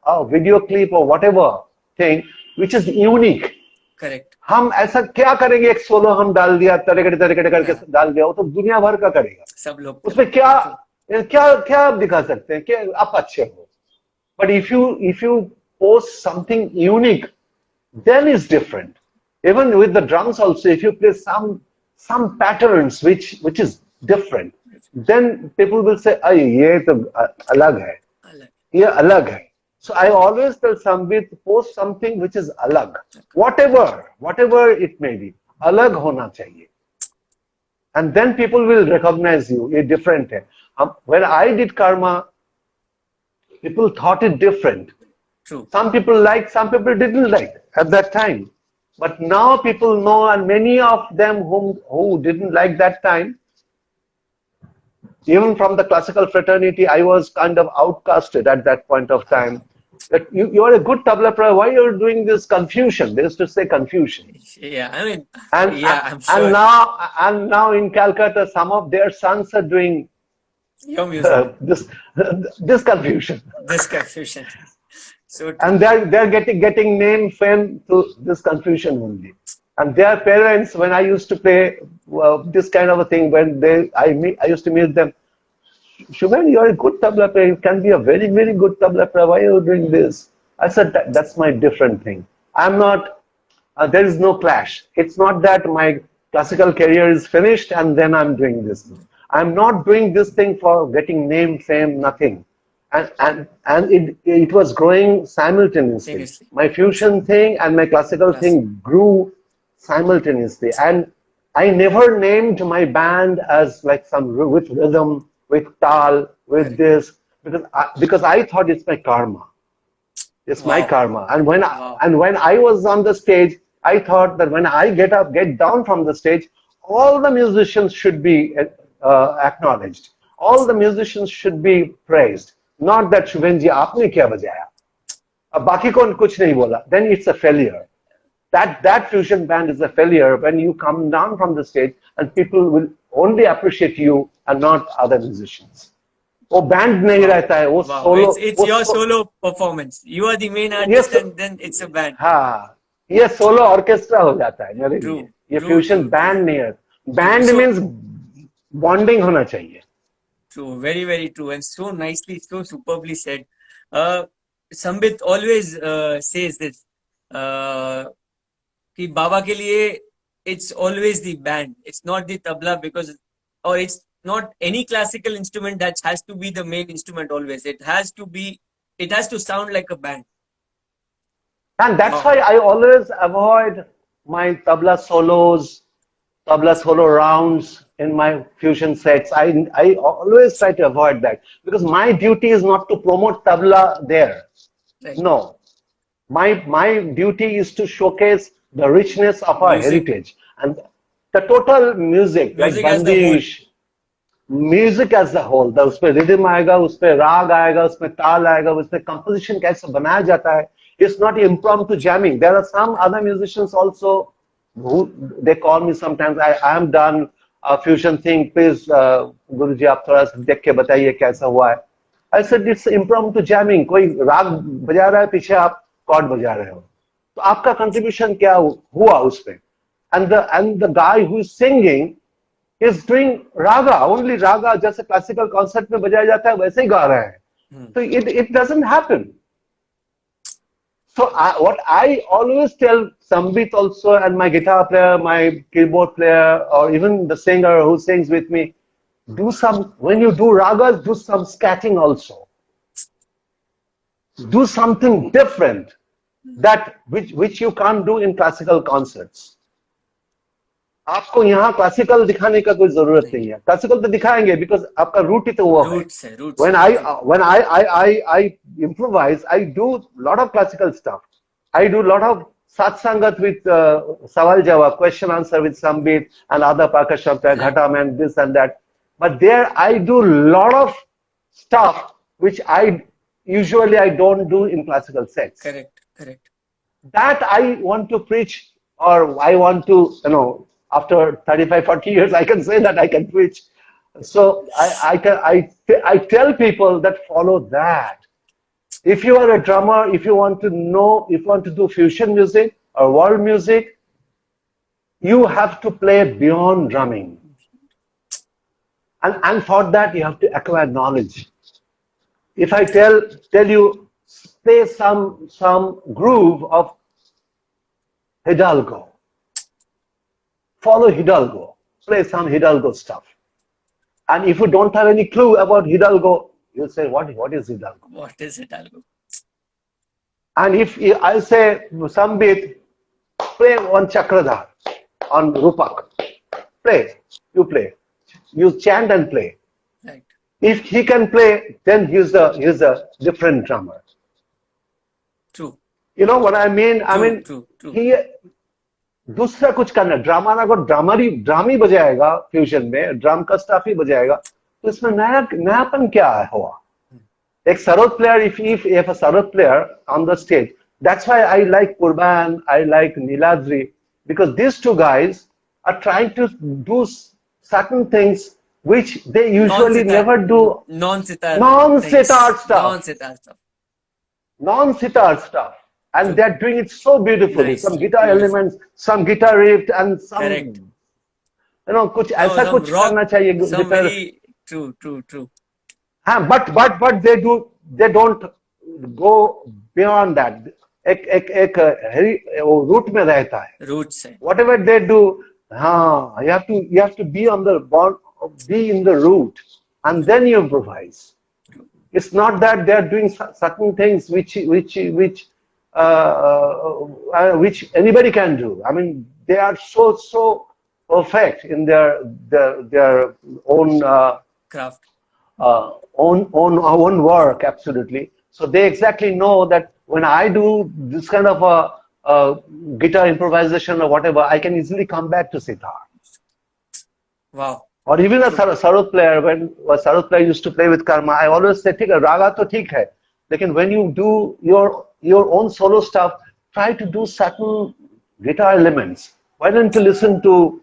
a video clip or whatever thing which is unique. Correct. हम ऐसा क्या करेंगे? एक सोलो हम डाल दिया, तरेकड़े तरेकड़े करके हाँ, डाल दिया, वो तो दुनिया भर का करेगा. सब लोग उसमें करेंगे. क्या True. क्या क्या आप दिखा सकते हैं कि आप अच्छे हो? But if you post something unique, then it's different. Even with the drums also, if you play some patterns which is different, then people will say, "Ay, ये तो अलग है, अलग. ये अलग है." So I always tell Sambit, post something which is alag, whatever it may be, alag hona chahiye, and then people will recognize you. ये different है. When I did Karma, people thought it different. True. Some people liked, some people didn't like at that time. But now people know, and many of them who didn't like that time, even from the classical fraternity, I was kind of outcasted at that point of time. That you are a good tabla player, why you're doing this confusion? They used to say confusion. Yeah, I mean, And yeah, I'm and sure now in Calcutta, some of their sons are doing your music, this confusion. this confusion. So true. And they're getting name fame to this confusion only. And their parents, when I used to play this kind of a thing, when I used to meet them, Subhen, you're a good tabla player. You can be a very, very good tabla player. Why are you doing this? I said, that's my different thing. I'm not, there is no clash. It's not that my classical career is finished and then I'm doing this. I'm not doing this thing for getting name, fame, nothing. And it was growing simultaneously. Seriously. My fusion thing and my classical thing grew simultaneously. And I never named my band as like with rhythm, with tal, with this, because I thought it's my karma. It's my Wow. karma. And Wow. when I was on the stage, I thought that when I get down from the stage, all the musicians should be acknowledged. All the musicians should be praised. Not that Subhen ji, आपने क्या बजाया? अब बाकी कौन कुछ नहीं बोला. Then it's a failure. That fusion band is a failure when you come down from the stage and people will only appreciate you and not other musicians. वो band नहीं रहता है, वो Wow. solo. It's your solo performance. You are the main artist, Yes. and then it's a band. हाँ, ये solo orchestra हो जाता है मेरे True. लिए. ये True, fusion true, band नहीं है. Band So- means bonding होना चाहिए. True, very, very true, and so nicely, so superbly said. Sambit always says this. कि बाबा के लिए it's always the band. It's not the tabla or it's not any classical instrument that has to be the main instrument always. It has to sound like a band. And that's why I always avoid my tabla solos tabla solo rounds in my fusion sets. I always try to avoid that because my duty is not to promote tabla there. Right. No, my duty is to showcase the richness of our Music. heritage and the total music like Music as the whole. bandish, music as the whole उस पर rhythm आएगा, उस पर राग आएगा, उसमें ताल आएगा, उस पर कंपोजिशन कैसे बनाया जाता है. It's not impromptu jamming. There are some other musicians also who they call me sometimes. I am done a fusion thing. Please, गुरुजी आप थोड़ा सा देख के बताइए कैसा हुआ है. I said it's impromptu jamming. कोई राग बजा रहा है, पीछे आप कॉर्ड बजा रहे हो. तो आपका कंट्रीब्यूशन क्या हुआ उस पे? And the guy who is singing is doing raga, only raga, जैसे classical concert में बजाया जाता है वैसे ही गा रहे हैं. So it doesn't happen. So what I always tell Sambit also and my guitar player, my keyboard player, or even the singer who sings with me, when you do ragas, do some scatting also. Do something different which you can't do in classical concerts. आपको यहाँ classical दिखाने का कोई जरूरत नहीं है. Classical तो दिखाएंगे बिकॉज आपका रूट ही तो वो है. When I improvise, I do lot of classical stuff. I do lot of satsangat with sawal jawab, question answer with Sambit and other percussion player, ghatam and this and that. But there I do lot of stuff which I don't do in classical sets. Correct. That I want to preach, or I want to, after 35-40 years, I can say that I can preach. So I tell people that follow that. If you are a drummer, if you want to do fusion music or world music, you have to play beyond drumming. And for that, you have to acquire knowledge. If I tell you, play some groove of Hidalgo, follow Hidalgo, play some Hidalgo stuff. And if you don't have any clue about Hidalgo, you'll say, what is Hidalgo? What is Hidalgo? And if I say, Sambit, play one Chakradhar on Rupak, you play. You chant and play. Right. If he can play, then he's a different drummer. True. You know what I mean? True. He दूसरा कुछ करना. Drama अगर drum ही बजाएगा fusion में, drum का stuff he बजाएगा, तो इसमें नयापन क्या हुआ? एक sarod player, if a sarod player on the stage, that's why I like Kurban, I like Niladri, because these two guys are trying to do certain things which they usually never do. Non-sitar stuff. And they're doing it so beautifully. Nice. Some guitar elements, some guitar riff, and some, correct. कुछ ऐसा कुछ करना चाहिए. Some very true. But they don't go beyond that. एक root में रहता है. Root से. Whatever they do, you have to be in the root, and then you improvise. It's not that they are doing certain things which anybody can do. I mean, they are so perfect in their own craft, own work. Absolutely. So they exactly know that when I do this kind of a guitar improvisation or whatever, I can easily come back to sitar. Wow. Or even a sarod player, when a sarod player used to play with karma, I always say, "ठीक है, raga तो ठीक है, लेकिन when you do your own solo stuff, try to do certain guitar elements. Why don't you listen to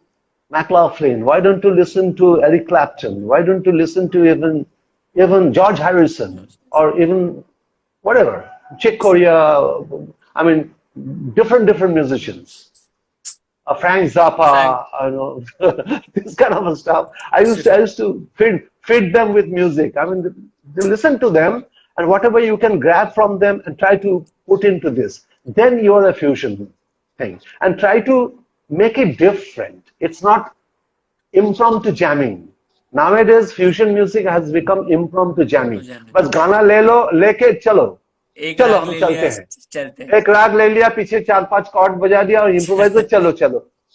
McLaughlin? Why don't you listen to Eric Clapton? Why don't you listen to even George Harrison, or even whatever, Chick Corea? I mean, different musicians. Frank Zappa, this kind of stuff. I used to feed them with music. I mean, they listen to them, and whatever you can grab from them and try to put into this. Then you're a fusion thing. And try to make it different. It's not impromptu jamming. Nowadays, fusion music has become impromptu jamming. बस गाना ले लो, लेके चलो हम चलते हैं. एक राग ले लिया, पीछे 4-5 कॉर्ड बजा दिया और इम्प्रोवाइजर चलो.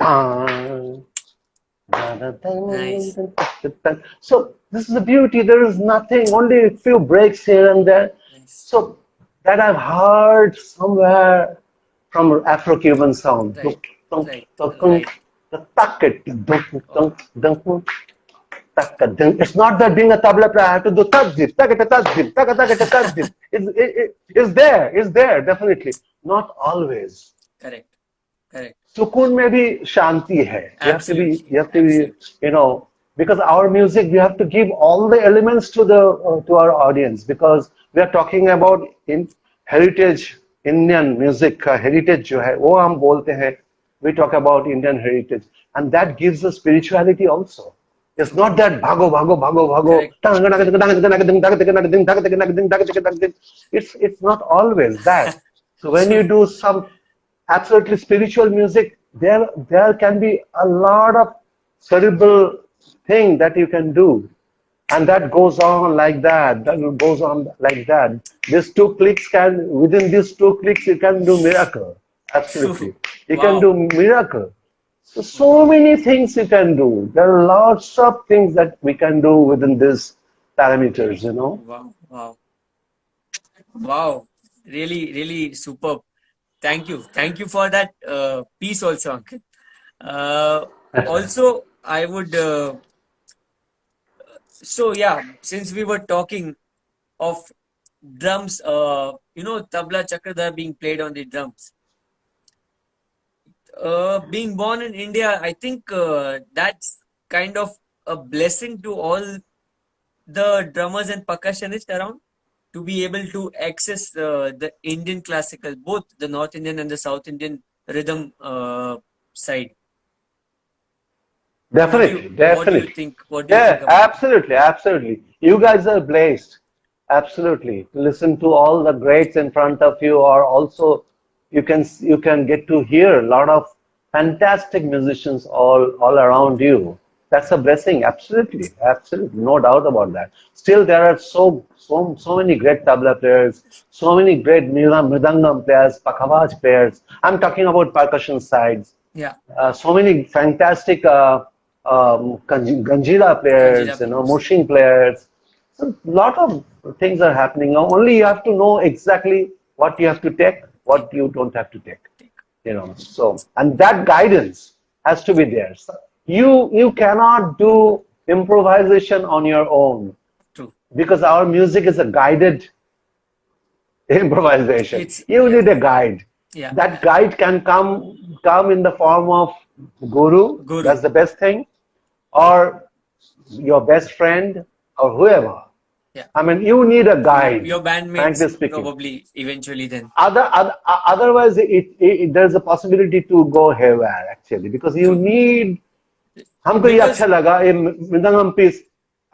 Dun, dun, dun, Nice. dun, dun, dun. So this is the beauty. There is nothing, only a few breaks here and there. Nice. So that I've heard somewhere from Afro-Cuban sound. Right. Dunk, Right. dunk, dunk, Right. the tucket, dunk, Wow. dunk, dunk, it's not that being a tabla player, I have to do tajib, tajib, tajib. It's there, definitely. Not always. Correct. Correct. Sukun में भी शांति है. Absolutely. You have to be, Absolutely. because our music, we have to give all the elements to to our audience, because we are talking about in heritage, Indian music का heritage जो है, वो हम बोलते हैं. We talk about Indian heritage, and that gives us spirituality also. It's True. not that bhago, bhago, bhago, bhago. Correct. Correct. It's not always that. So when you True. do some absolutely spiritual music, there can be a lot of cerebral thing that you can do, and that goes on like that. That goes on like that. These two clicks can within these two clicks you can do miracle. True. Absolutely, you can Wow. do miracle. So Wow. many things you can do. There are lots of things that we can do within these parameters. Wow. Wow. Wow. Really, really superb. Thank you. Thank you for that piece also, Uncle. Uh, Also, I would. So yeah, since we were talking of drums, tabla chakradhar being played on the drums. Being born in India, I think that's kind of a blessing to all the drummers and percussionists around to be able to access the Indian classical, both the North Indian and the South Indian rhythm side. Definitely, What do you definitely. think? What do you think Yeah, about it? absolutely, absolutely. You guys are blessed. Absolutely. To listen to all the greats in front of you, or also you can get to hear a lot of fantastic musicians all around you. That's a blessing. Absolutely, absolutely. No doubt about that. Still, there are so many great tabla players, so many great mridangam players, pakhavaj players. I'm talking about percussion sides, Yeah, so many fantastic Ganjira Kanjira players, players. Mushing players. So a lot of things are happening now. Only you have to know exactly what you have to take, Take, what you don't have to take. take. So, and that guidance has to be there. So you cannot do improvisation on your own, True. because our music is a guided improvisation. It's You yeah, need a guide. yeah, That yeah. guide can come in the form of guru. Guru. That's the best thing, or your best friend, or whoever. Yeah. I mean, you need a guide. Your bandmates Frankly speaking, probably eventually then. otherwise there's a possibility to go haywire actually, because you True. need. हमको ये अच्छा Because लगा, ये mridangam piece,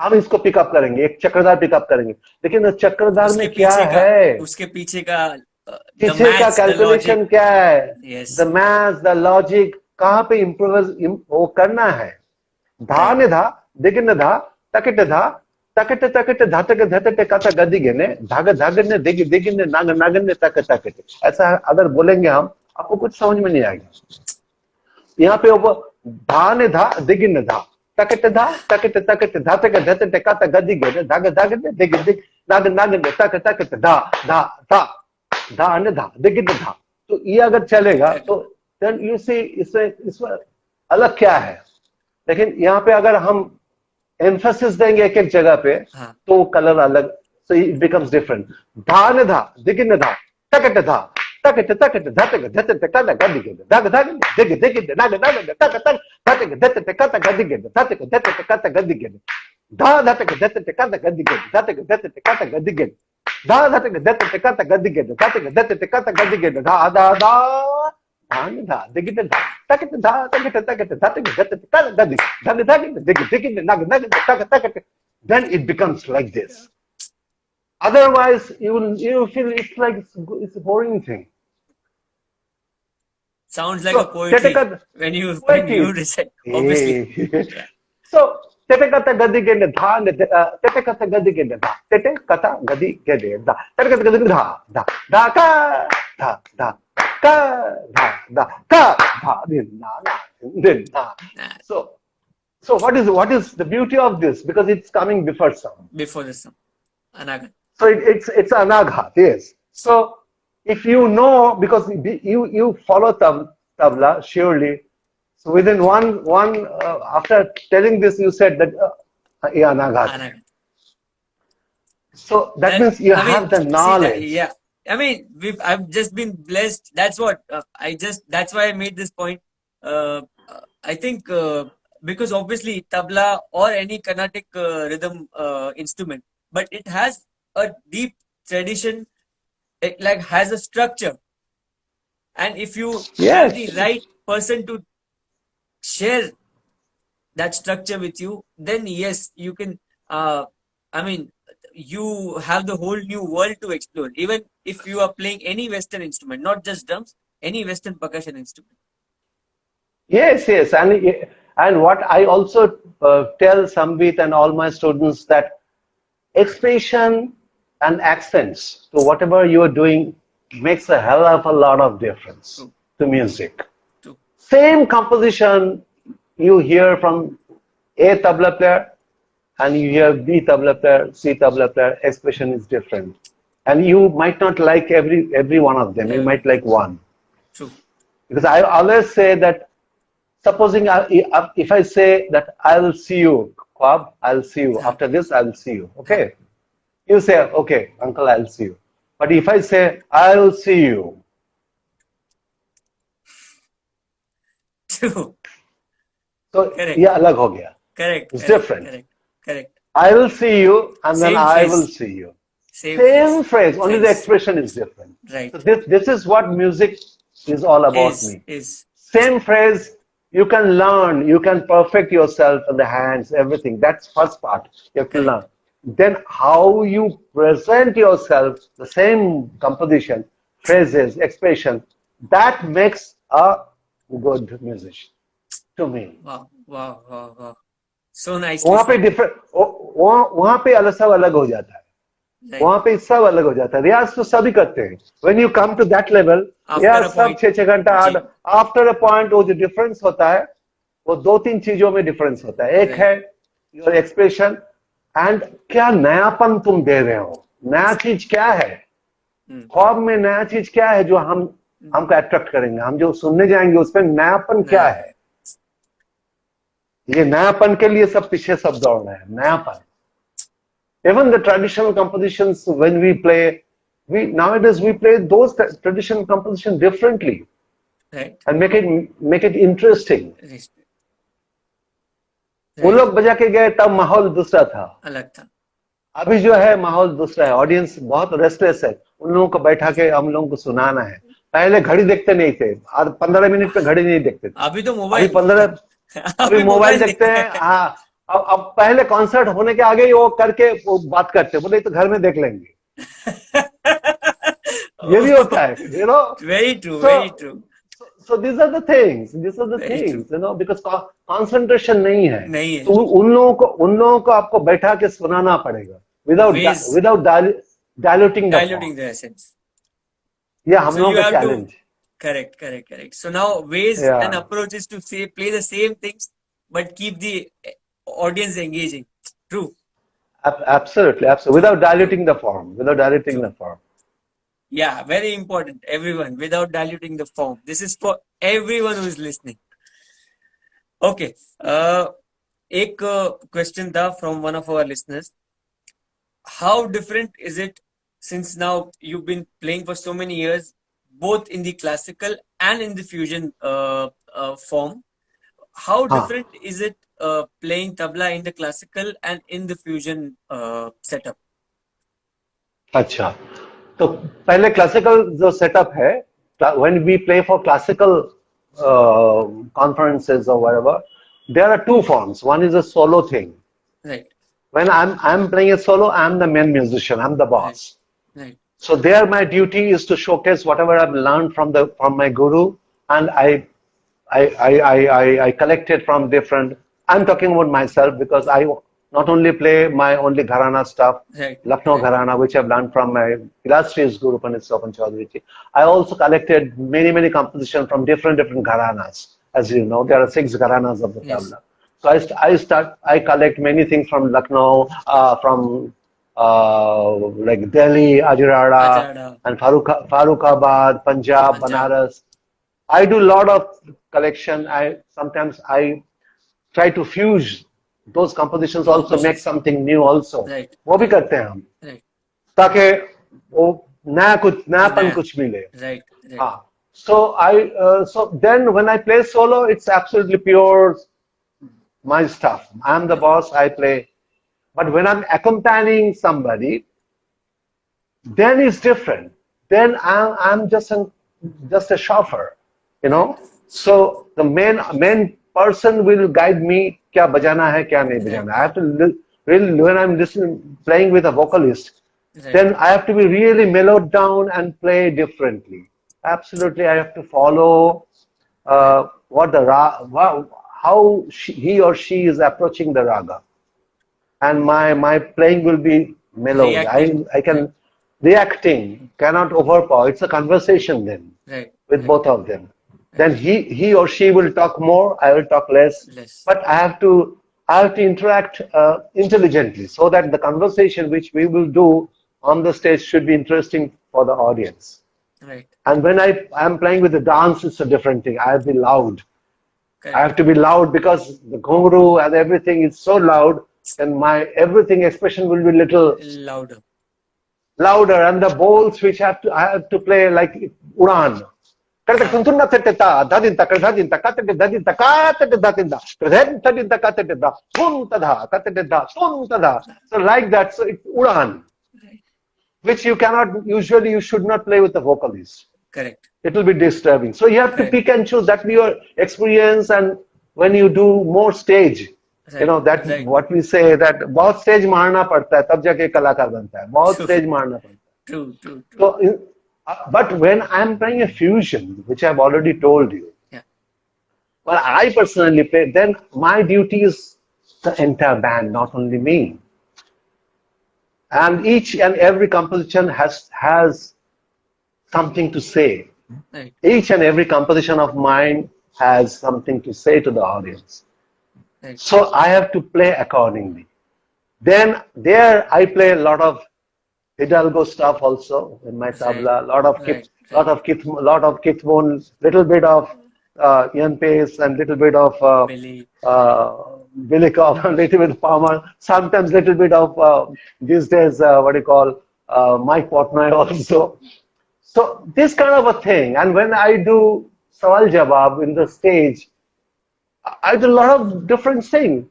हम इसको pickup करेंगे, एक चक्रधार pickup करेंगे, लेकिन चक्रधार में क्या है, उसके पीछे का द पीछे का मैथ्स द लॉजिक. कैलकुलेशन क्या है, yes. The maths the logic, कहाँ पे इम्प्रोवाइज वो करना है. धा राइट. ने धा, दिगिन धा, तकट धा, तकट तकट धातक धतट कथा गदिगे ने, धाग धागन ने दिग दिगिन ने नाग नागन ने तक तकट. ऐसा अगर बोलेंगे हम, आपको कुछ समझ में नहीं आएगा. यहाँ पे वो धा ने धा, दिगिन धा, तकट धा, तकट तकट धातक धतट कथा गदिगे ने, धाग धाग ने दिग दिग नाग नागन ने तक तकट धा धा धा धा ने धा, दिगिन धा. तो ये अगर चलेगा तो देन यू सी इसमें अलग क्या है. लेकिन यहाँ पे अगर हम एम्फेसिस देंगे एक एक जगह पे, तो कलर अलग, सो इट बिकम्स डिफरेंट. धा ने धा, दिगिन धा, तकट धा, तकट तकट धतक धतक कथा गदिगे ने, धाग धाग ने दिग दिग नाग नाग ने तक तक धतक धतक कथा गदिगे ने, धतक धतक कथा गदिगे ने, धा धतक धतक कथा गदिगे ने, धतक धतक कथा गदिगे ने, धा धतक धतक कथा गदिगे ने, धतक धतक कथा गदिगे ने, धा धा धा धान धा दिगिन धा, तकट धा तकट तकट धतक धतक कथा गदिगे, धाग धाग ने दिग दिग नाग नाग ने तक तक. Then it becomes like this. Otherwise, you feel it's like it's a boring thing. Sounds like a So, poetry when you poetry. recite. Obviously. Yeah. So, tete kata gadi gende dha, tete kata gadi gende dha, tete kata gadi gende dha, tete kata gadi dha, dha, dha ka, dha, dha, ka, da, da, ka, da, din, na, na, din, na. Nah, So what is the beauty of this? Because it's coming before sound. before the song. Anagat. So it's anaghat, yes. So if you know, because you follow tabla surely. So within one after telling this, you said that yeah, anaghat. Anagat. So that That, means you I mean, have the see that, knowledge. yeah. I mean, I've just been blessed. That's what that's why I made this point. I think because obviously tabla or any Carnatic rhythm instrument, but it has a deep tradition. It like has a structure, and if you have the Yes, right person to share that structure with you, then yes, you can. I mean, you have the whole new world to explore. Even if you are playing any Western instrument, not just drums, any Western percussion instrument. yes, and what I also tell Samvit and all my students that expression and accents to whatever you are doing makes a hell of a lot of difference True, to music. true, Same composition you hear from A tabla player and you hear B tabla player, C tabla player, expression is different. And you might not like every one of them. You might everyone. like one. True. Because I always say that supposing if I say that I'll see you, Khwab, I'll see you. Huh, After this, I'll see you. huh. Okay. You say, okay, uncle, I'll see you. But if I say, I'll see you, True. so Correct. ये अलग हो गया. Correct. It's Correct. different. Correct. Correct. I will see you and then Same I will phrase. see you. Same Same phrase. phrase, only the Phrase. expression is different. So Right. this is what music is all about Is me. is Same phrase, you can learn, you can perfect yourself in the hands, everything. That's first part. You have to correct. learn. Then how you present yourself, the same composition, phrases, expression, that makes a good musician to me. Wow. Wow. Wow. Wow. So nicely वहां पे said. Different वहां पे अलग सब अलग हो जाता है Right. वहां पे सब अलग हो जाता है रियाज तो सभी करते हैं when you come to that level After यार a सब point. 6 6 घंटा G. आफ्टर अ पॉइंट वो जो डिफरेंस होता है वो दो तीन चीजों में डिफरेंस होता है एक Right. है योर एक्सप्रेशन एंड क्या नयापन तुम दे रहे हो नया चीज क्या है Hmm. ख्वाब में नया चीज क्या है जो हमको अट्रैक्ट करेंगे हम जो सुनने जाएंगे उसमें नयापन क्या Nah. है ये नयापन के लिए सब पीछे सब दौड़ रहे हैं नयापन even the traditional compositions when we play nowadays we play those traditional compositions differently Right. and make it interesting Right. वो Right. लोग बजा के गए तब माहौल दूसरा था अलग था. अभी जो है माहौल दूसरा है ऑडियंस बहुत रेस्टलेस है उन लोगों को बैठा के हम लोगों को सुनाना है पहले घड़ी देखते नहीं थे आज 15 मिनट पे घड़ी नहीं देखते थे अभी तो अभी मोबाइल. 15 अभी अभी मोबाइल मोबाइल देखते देखते हैं हैं. हाँ अब पहले कॉन्सर्ट होने के आगे ही वो करके वो बात करते बोले तो घर में देख लेंगे ये भी होता Oh, है very true. so Very true. so these are the Very true. things because concentration नहीं है नहीं है. तो उन लोगों को आपको बैठा के सुनाना पड़ेगा Ways without diluting the form diluting the essence. ये हम So लोगों you का have to challenge correct, correct, correct. So now ways या and approaches to say play the same things but keep the audience engaging. True, absolutely without true, diluting the form true. Yeah, very important. Everyone without diluting the form. This is for everyone who is listening. Okay. एक question था from one of our listeners. How different is it since now you've been playing for so many years, both in the classical and in the fusion form? How हाँ different is it playing tabla in the classical and in the fusion setup? अच्छा तो पहले classical जो setup है when we play for classical conferences or whatever there are two forms one is a solo thing Right, when I'm playing a solo I'm the main musician I'm the right, boss right, so there my duty is to showcase whatever I've learned from my guru and I collect it from different I'm talking about myself because I not only play my only Gharana stuff, Right. Lucknow Right. Gharana, which I've learned from my illustrious Guru Pandit Subhen Chatterjee. I also collected many compositions from different Gharanas. As you know, there are 6 Gharanas of the Yes. tabla. So I collect many things from Lucknow, from like Delhi, Ajirada, Ajada. and Farrukhabad, Punjab, Punjab. Banaras. I do a lot of collection. I sometimes I try to fuse those compositions, also make Compositions. something new also. Right. वो भी Right. करते हैं हम Right. ताकि वो नयापन Nah. कुछ मिले. Right. Right. हाँ. So then when I play solo, it's absolutely pure my stuff. I'm the Right. boss. I play. But when I'm accompanying somebody, then it's different. Then I'm just a chauffeur, you Right. know. So the main person will guide me. क्या बजाना है, क्या नहीं Right. बजाना. I have to really when I'm listening, playing with a vocalist, Right. then I have to be really mellowed down and play differently. Absolutely, I have to follow Right. what the how he or she is approaching the raga, and my playing will be mellowed. Reacting. I Right. can reacting cannot overpower. It's a Right. conversation then Right. with Right. both of them. Right. Then he or she will talk more. I will talk less. Less. But I have to interact intelligently so that the conversation which we will do on the stage should be interesting for the audience. Right. And when I am playing with the dance, it's a different thing. I have to be loud. I Correct. have to be loud because the ghungroo and everything is so loud, and my everything expression will be little Louder. louder, and the bowls which I have to play like Uran. Ah. So like that, so it's Uran, Right. which you should not play with the vocalist. Correct. It will be disturbing. So you have to Right. pick and choose. That be your experience, and when you do more stage, Right. that Right. what we say that बहुत stage मारना पड़ता है तब जाके कलाकार बनता है. बहुत True. stage मारना पड़ता है. True. True. True. So, but when I'm playing a fusion, which I've already told you, Yeah. well, I personally play, then my duty is the entire band, not only me. And each and every composition has something to say. Right. Each and every composition of mine has something to say to the audience. Right. So I have to play accordingly. Then there I play a lot of Hidalgo stuff also in my Right. tabla, Right. lot of kithbone, little bit of Ian Pace, and little bit of Billy. Bilikov, a little bit of Palmer, sometimes little bit of these days what do you call Mike Portnoy also. So this kind of a thing, and when I do Sawal Jawab in the stage, I do a lot of different things.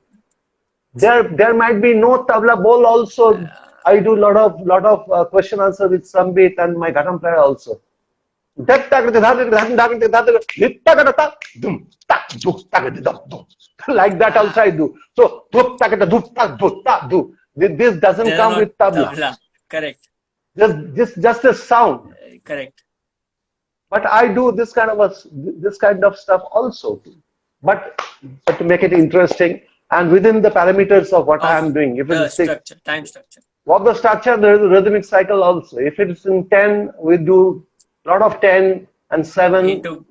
There might be no tabla bowl also. I do lot of question answer with Sambit and my ghatam player also. Like that also Ah. I do. So this doesn't They are come not with tabla. tabla. Correct. Just a sound. Correct. But I do this kind of stuff also. But to make it interesting and within the parameters of what I Of am doing. If the it's 6, structure, time structure. what the structure, there is a rhythmic cycle also. If it's in 10, we do a lot of 10 and 7. Into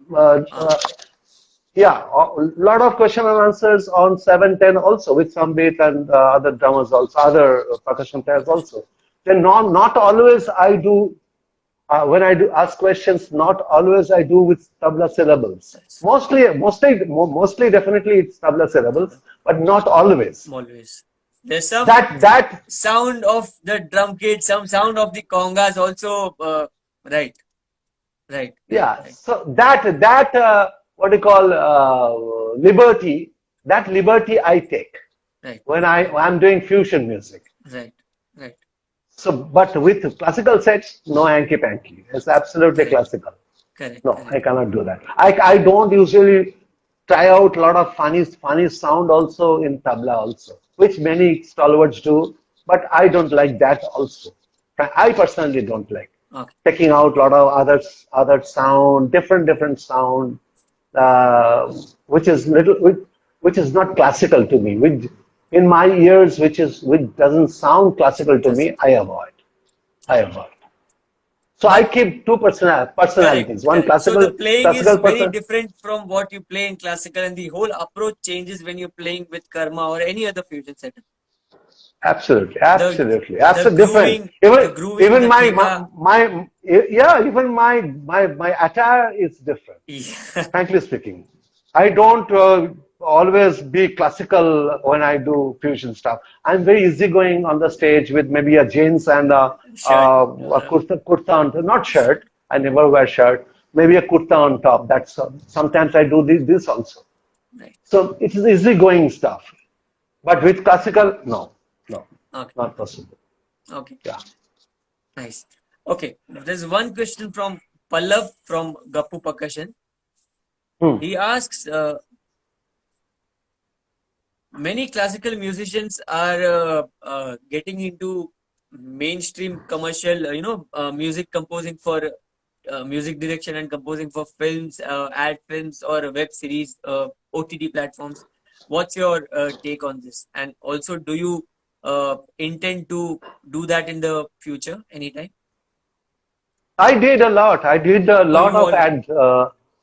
Yeah, a lot of question and answers on 7, 10 also with some beat and other drummers also, other percussion players also. Then not always I do, when I do ask questions, not always I do with tabla syllables. Yes. Mostly definitely it's tabla syllables, but not always. always. There's some That sound of the drum kit, some sound of the congas also. Right. Right. Yeah, Right. so that what do you call liberty, that liberty I take Right. when I'm doing fusion music. Right. Right. So, but with classical sets, no hanky panky. It's absolutely Correct. classical. Correct. No, Correct. I cannot do that. I don't usually try out a lot of funny sound also in tabla also, which many stalwarts do, but I don't like that also. I personally don't like Okay. taking out a lot of other sound, different sound, which is not classical to me. in my ears, which doesn't sound classical to me, I avoid. I Okay. avoid. So I But keep two personalities. correct, One correct. So the playing is classical very person. different from what you play in classical, and the whole approach changes when you're playing with karma or any other fusion setup. Absolutely, The absolutely, the absolutely different. grooving, the Even grooving, even the theka. yeah, even my attire is different. Yeah. Frankly speaking, I don't always be classical when I do fusion stuff. I'm very easygoing on the stage with maybe a jeans and Shirt. a kurta on, not shirt. I never wear shirt. Maybe a kurta on top. That's sometimes I do this also. Right. So it's easygoing stuff. But with classical, no, no, Okay. not possible. Okay. Yeah. Nice. Okay. There's one question from Pallav from Gappu Percussion. Hmm. He asks, many classical musicians are getting into mainstream commercial, music composing for music direction and composing for films, ad films, or web series, OTT platforms. What's your take on this? And also, do you intend to do that in the future anytime? I did a lot. I did a Oh, lot you of all. ad.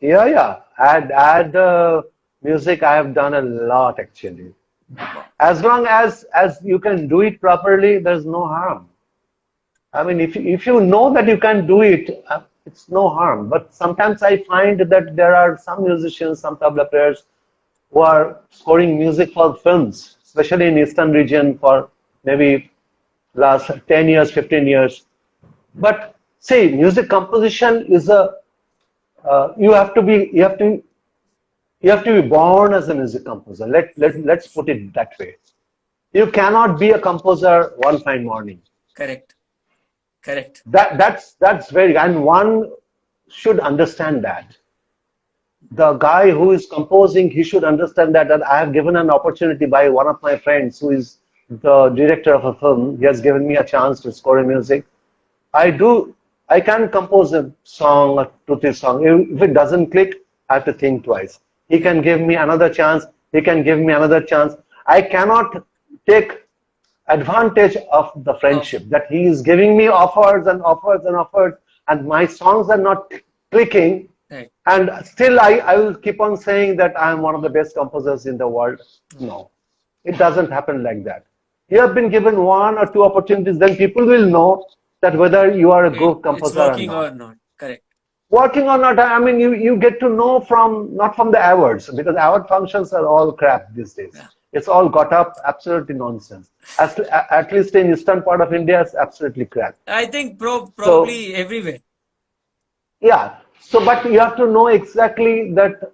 Yeah. Ad music. I have done a lot actually. Wow. As long as you can do it properly, there's no harm. I mean, if you know that you can do it, it's no harm. But sometimes I find that there are some musicians, some tabla players who are scoring music for films, especially in Eastern region for maybe last 10 years, 15 years. But see, music composition is a you have to be you have to be born as a music composer. Let's put it that way. You cannot be a composer one fine morning. Correct. Correct. That's very, and one should understand that. The guy who is composing, he should understand that I have given an opportunity by one of my friends who is the director of a film. He has given me a chance to score a music. I do, I can compose a song, a two, three song. If it doesn't click, I have to think twice. He can give me another chance. He can give me another chance. I cannot take advantage of the Of friendship that he is giving me offers and offers and offers, and my songs are not clicking. right. And still, I will keep on saying that I am one of the best composers in the world. No, it doesn't happen like that. You have been given one or two opportunities, then people will know that whether you are a good It's composer or working not. or not. Correct. Working or not, I mean, you get to know from not from the awards because award functions are all crap these days. Yeah. It's all got up, absolutely nonsense. At least in eastern part of India, it's absolutely crap. I think So probably everywhere. yeah, so but you have to know exactly that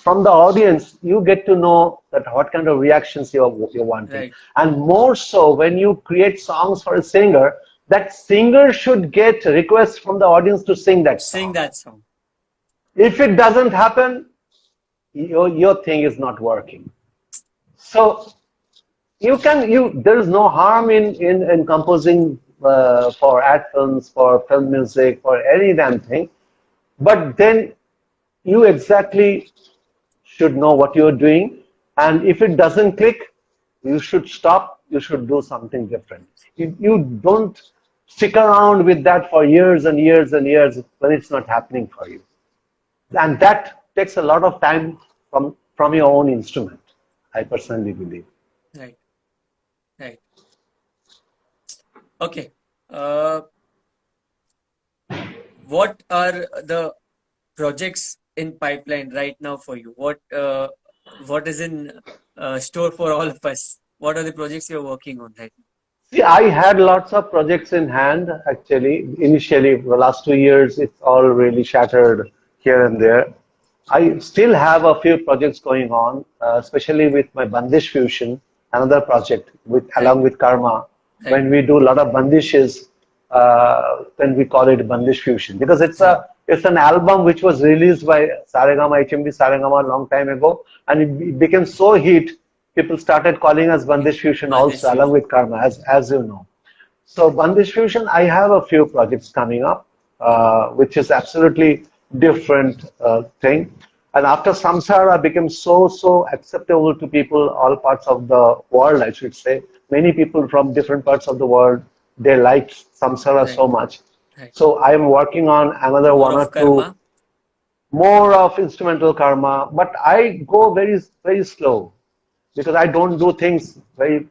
from the audience, you get to know that what kind of reactions you're wanting. Right. And more so when you create songs for a singer, that singer should get requests from the audience to sing that Sing song. that song. If it doesn't happen, your thing is not working. So there is no harm in composing for ad films, for film music, for any damn thing. But then you exactly should know what you're doing. And if it doesn't click, you should stop. You should do something different. You don't stick around with that for years and years and years when it's not happening for you. And that takes a lot of time from your own instrument, I personally believe. Right. Right. Okay. Uh, what are the projects in pipeline right now for you? What is in store for all of us? What are the projects you're working on right now? See, I had lots of projects in hand actually. Initially, for the last 2 years, it's all really shattered here and there. I still have a few projects going on, especially with my Bandish Fusion, another project with Right. along with Karma. Right. When we do a lot of bandishes, then we call it Bandish Fusion because Right. it's an album which was released by Saregama HMD Saregama a long time ago, and it became so hit, people started calling us Bandish Fusion Bandish also along fusion. with Karma, as you know. So Bandish Fusion, I have a few projects coming up, Okay. which is absolutely different thing. And after Samsara became so acceptable to people, all parts of the world, I should say, many people from different parts of the world, they liked Samsara Right. so much. Right. So I'm working on another More one of or two karma. more of instrumental karma, but I go very slow because I don't do things very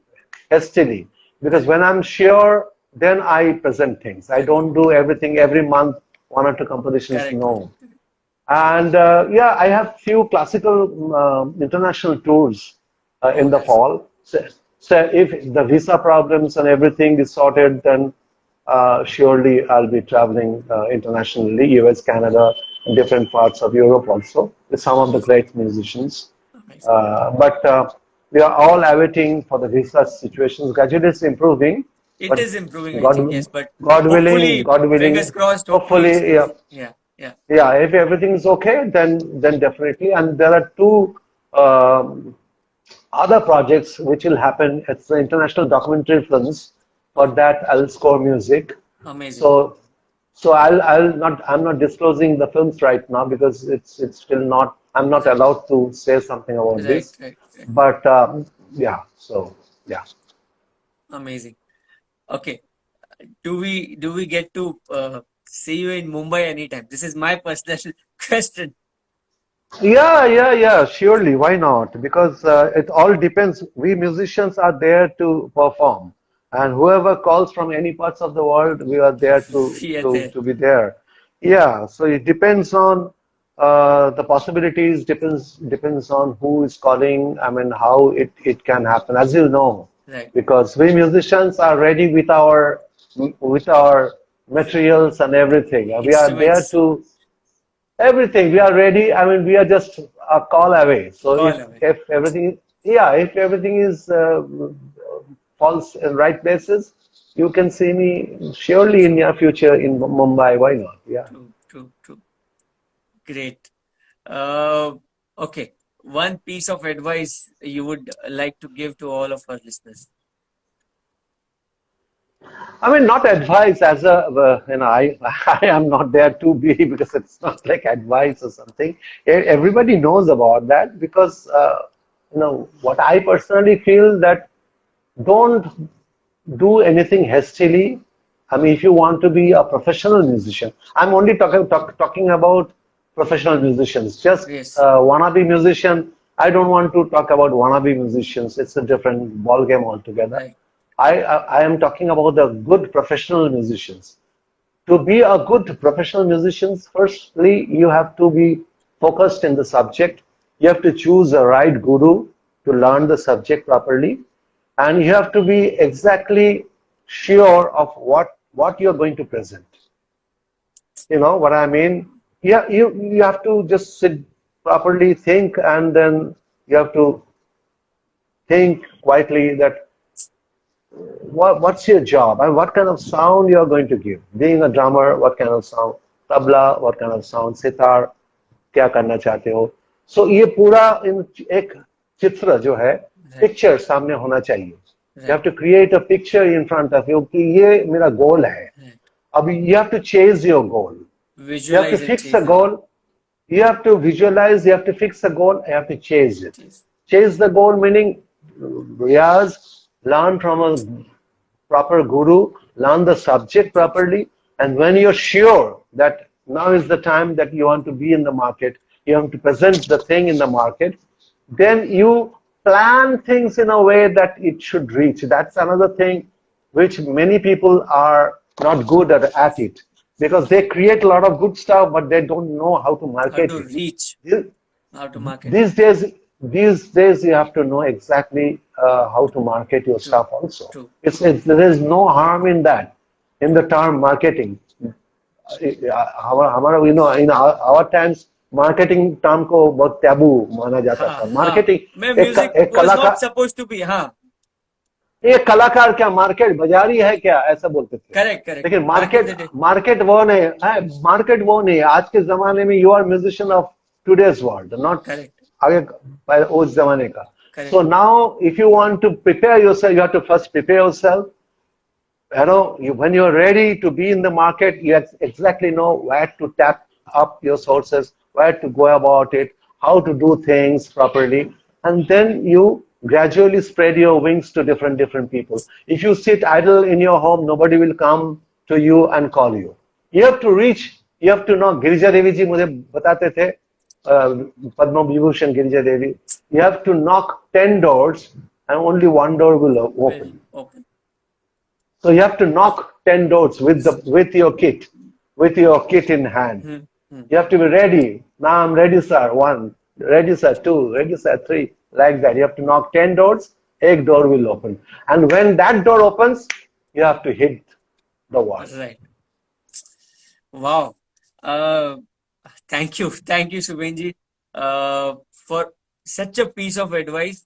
hastily. Because Correct. when I'm sure, then I present things. I Correct. don't do everything every month, one or two compositions. Correct. No. And yeah, I have few classical international tours Oh, in the that's fall. So if the visa problems and everything is sorted, then surely I'll be traveling internationally, US, Canada, and different parts of Europe also with some of the amazing. great musicians. Amazing. But we are all awaiting for the visa situations. Gradually, it's improving, It but is improving, I think, God, yes, but God fingers willing, crossed, hopefully it's hopefully, yeah, going. Yeah, yeah. yeah, if everything is okay, then definitely. And there are two um, other projects which will happen. It's the international documentary films. For Oh, that, I'll score music. amazing. So I'm not disclosing the films right now because it's still not. I'm not Right, allowed to say something about right, this. right, right. But yeah, so yeah. Amazing. Okay. Do we get to see you in Mumbai anytime? This is my personal question. Yeah, surely. Why not? Because it all depends. We musicians are there to perform, and whoever calls from any parts of the world, we are there We are there. to be there. Yeah, so it depends on the possibilities. Depends on who is calling. I mean, how it can happen. As you know, Right. because we musicians are ready with our materials and everything. We are there Instruments, to everything. We are ready. I mean, we are just a call away. So call away. if everything, yeah, if everything is falls in right places, you can see me surely in True, near future in Mumbai. Why not? Yeah. true, true, true. Great. Uh, okay. One piece of advice you would like to give to all of our listeners. I mean, not advice as a, I am not there to be because it's not like advice or something. Everybody knows about that because, what I personally feel that don't do anything hastily. I mean, if you want to be a professional musician, I'm only talking about professional musicians. Just Yes. wannabe musician, I don't want to talk about wannabe musicians. It's a different ball game altogether. Right. I am talking about the good professional musicians. To be a good professional musician, firstly, you have to be focused in the subject. You have to choose the right guru to learn the subject properly. And you have to be exactly sure of what you're going to present. You know what I mean? Yeah, you have to just sit properly, think, and then you have to think quietly that what's your job and what kind of sound you're going to give. Being a drummer, what kind of sound? Tabla, what kind of sound? Sitar, क्या करना चाहते हो? So ये पूरा एक चित्र जो है, Right. picture सामने होना चाहिए. You have Right. to create a picture in front of you कि ये मेरा goal है. Right. अभी you have to chase your goal. You have to Visualize and fix chase a the goal. goal. You have to visualize. You have to fix a goal. You have to chase it. Chase. Chase the goal meaning Riyaz, learn from a proper guru, learn the subject properly, and when you're sure that now is the time that you want to be in the market, you want to present the thing in the market, then you plan things in a way that it should reach. That's another thing which many people are not good at it because they create a lot of good stuff, but they don't know how to How market to it. reach, This- how to market it. these days, these days you have to know exactly how to market your True. stuff also. True. There is no harm in that, in the term marketing. In our times, marketing term को बहुत taboo माना जाता हाँ था. हाँ Marketing मैं एक music एक वाज नॉट कलाकार सपोज टू बी हाँ एक कलाकार क्या मार्केट बाजारी है क्या ऐसा बोलते थे. करेक्ट करेक्ट लेकिन back in market the day market वो नहीं है. मार्केट वो नहीं है. आज के जमाने में you are musician of today's world, not correct आगे उस जमाने का. Correct So now, if you want to prepare yourself, you have to first prepare yourself. When you're ready to be in the market, you exactly know where to tap up your sources, where to go about it, how to do things properly, and then you gradually spread your wings to different people. If you sit idle in your home, nobody will come to you and call you. You have to reach, you have to know. Girija Devi ji मुझे बताते थे, Padma Vibhushan Girija Devi, you have to knock 10 doors and only one door will open. Open. So you have to knock 10 doors with your kit in hand. You have to be ready. Now I'm ready, sir. 1, ready, sir. 2, ready, sir. 3. Like that. You have to knock 10 doors. A door will open. And when that door opens, you have to hit the wall. Right. Wow. Thank you, Subhenji, for such a piece of advice.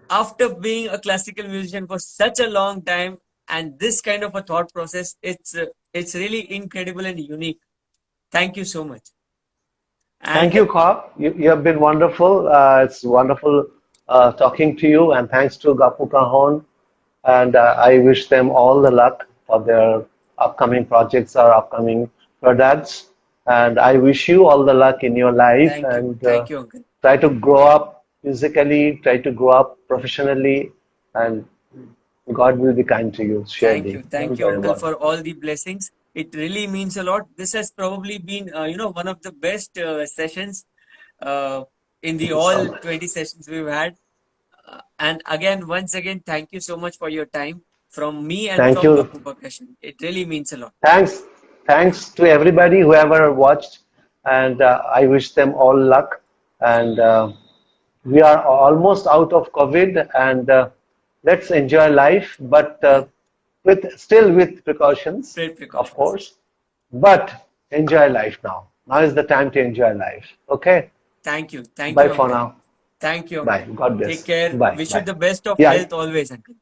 After being a classical musician for such a long time, and this kind of a thought process, it's really incredible and unique. Thank you so much. Thank you, Khwab. You have been wonderful. It's wonderful talking to you, and thanks to Gappu Cajon. And I wish them all the luck for their upcoming projects or upcoming products. And I wish you all the luck in your life. Thank you, Uncle. Try to grow up musically, try to grow up professionally, and God will be kind to you. Surely. Thank you, Uncle, for all the blessings. It really means a lot. This has probably been, one of the best sessions in the all 20 sessions we've had. And again, once again, thank you so much for your time from me and thank from you. Gappu Percussion. It really means a lot. Thanks to everybody, whoever watched, and I wish them all luck. And we are almost out of COVID, and let's enjoy life, but still with precautions, of course. But enjoy life now. Now is the time to enjoy life. Okay. Thank you. Bye for now. Thank you. Bye. God bless. Take care. Bye. Wish Bye. you the best of health always, Uncle.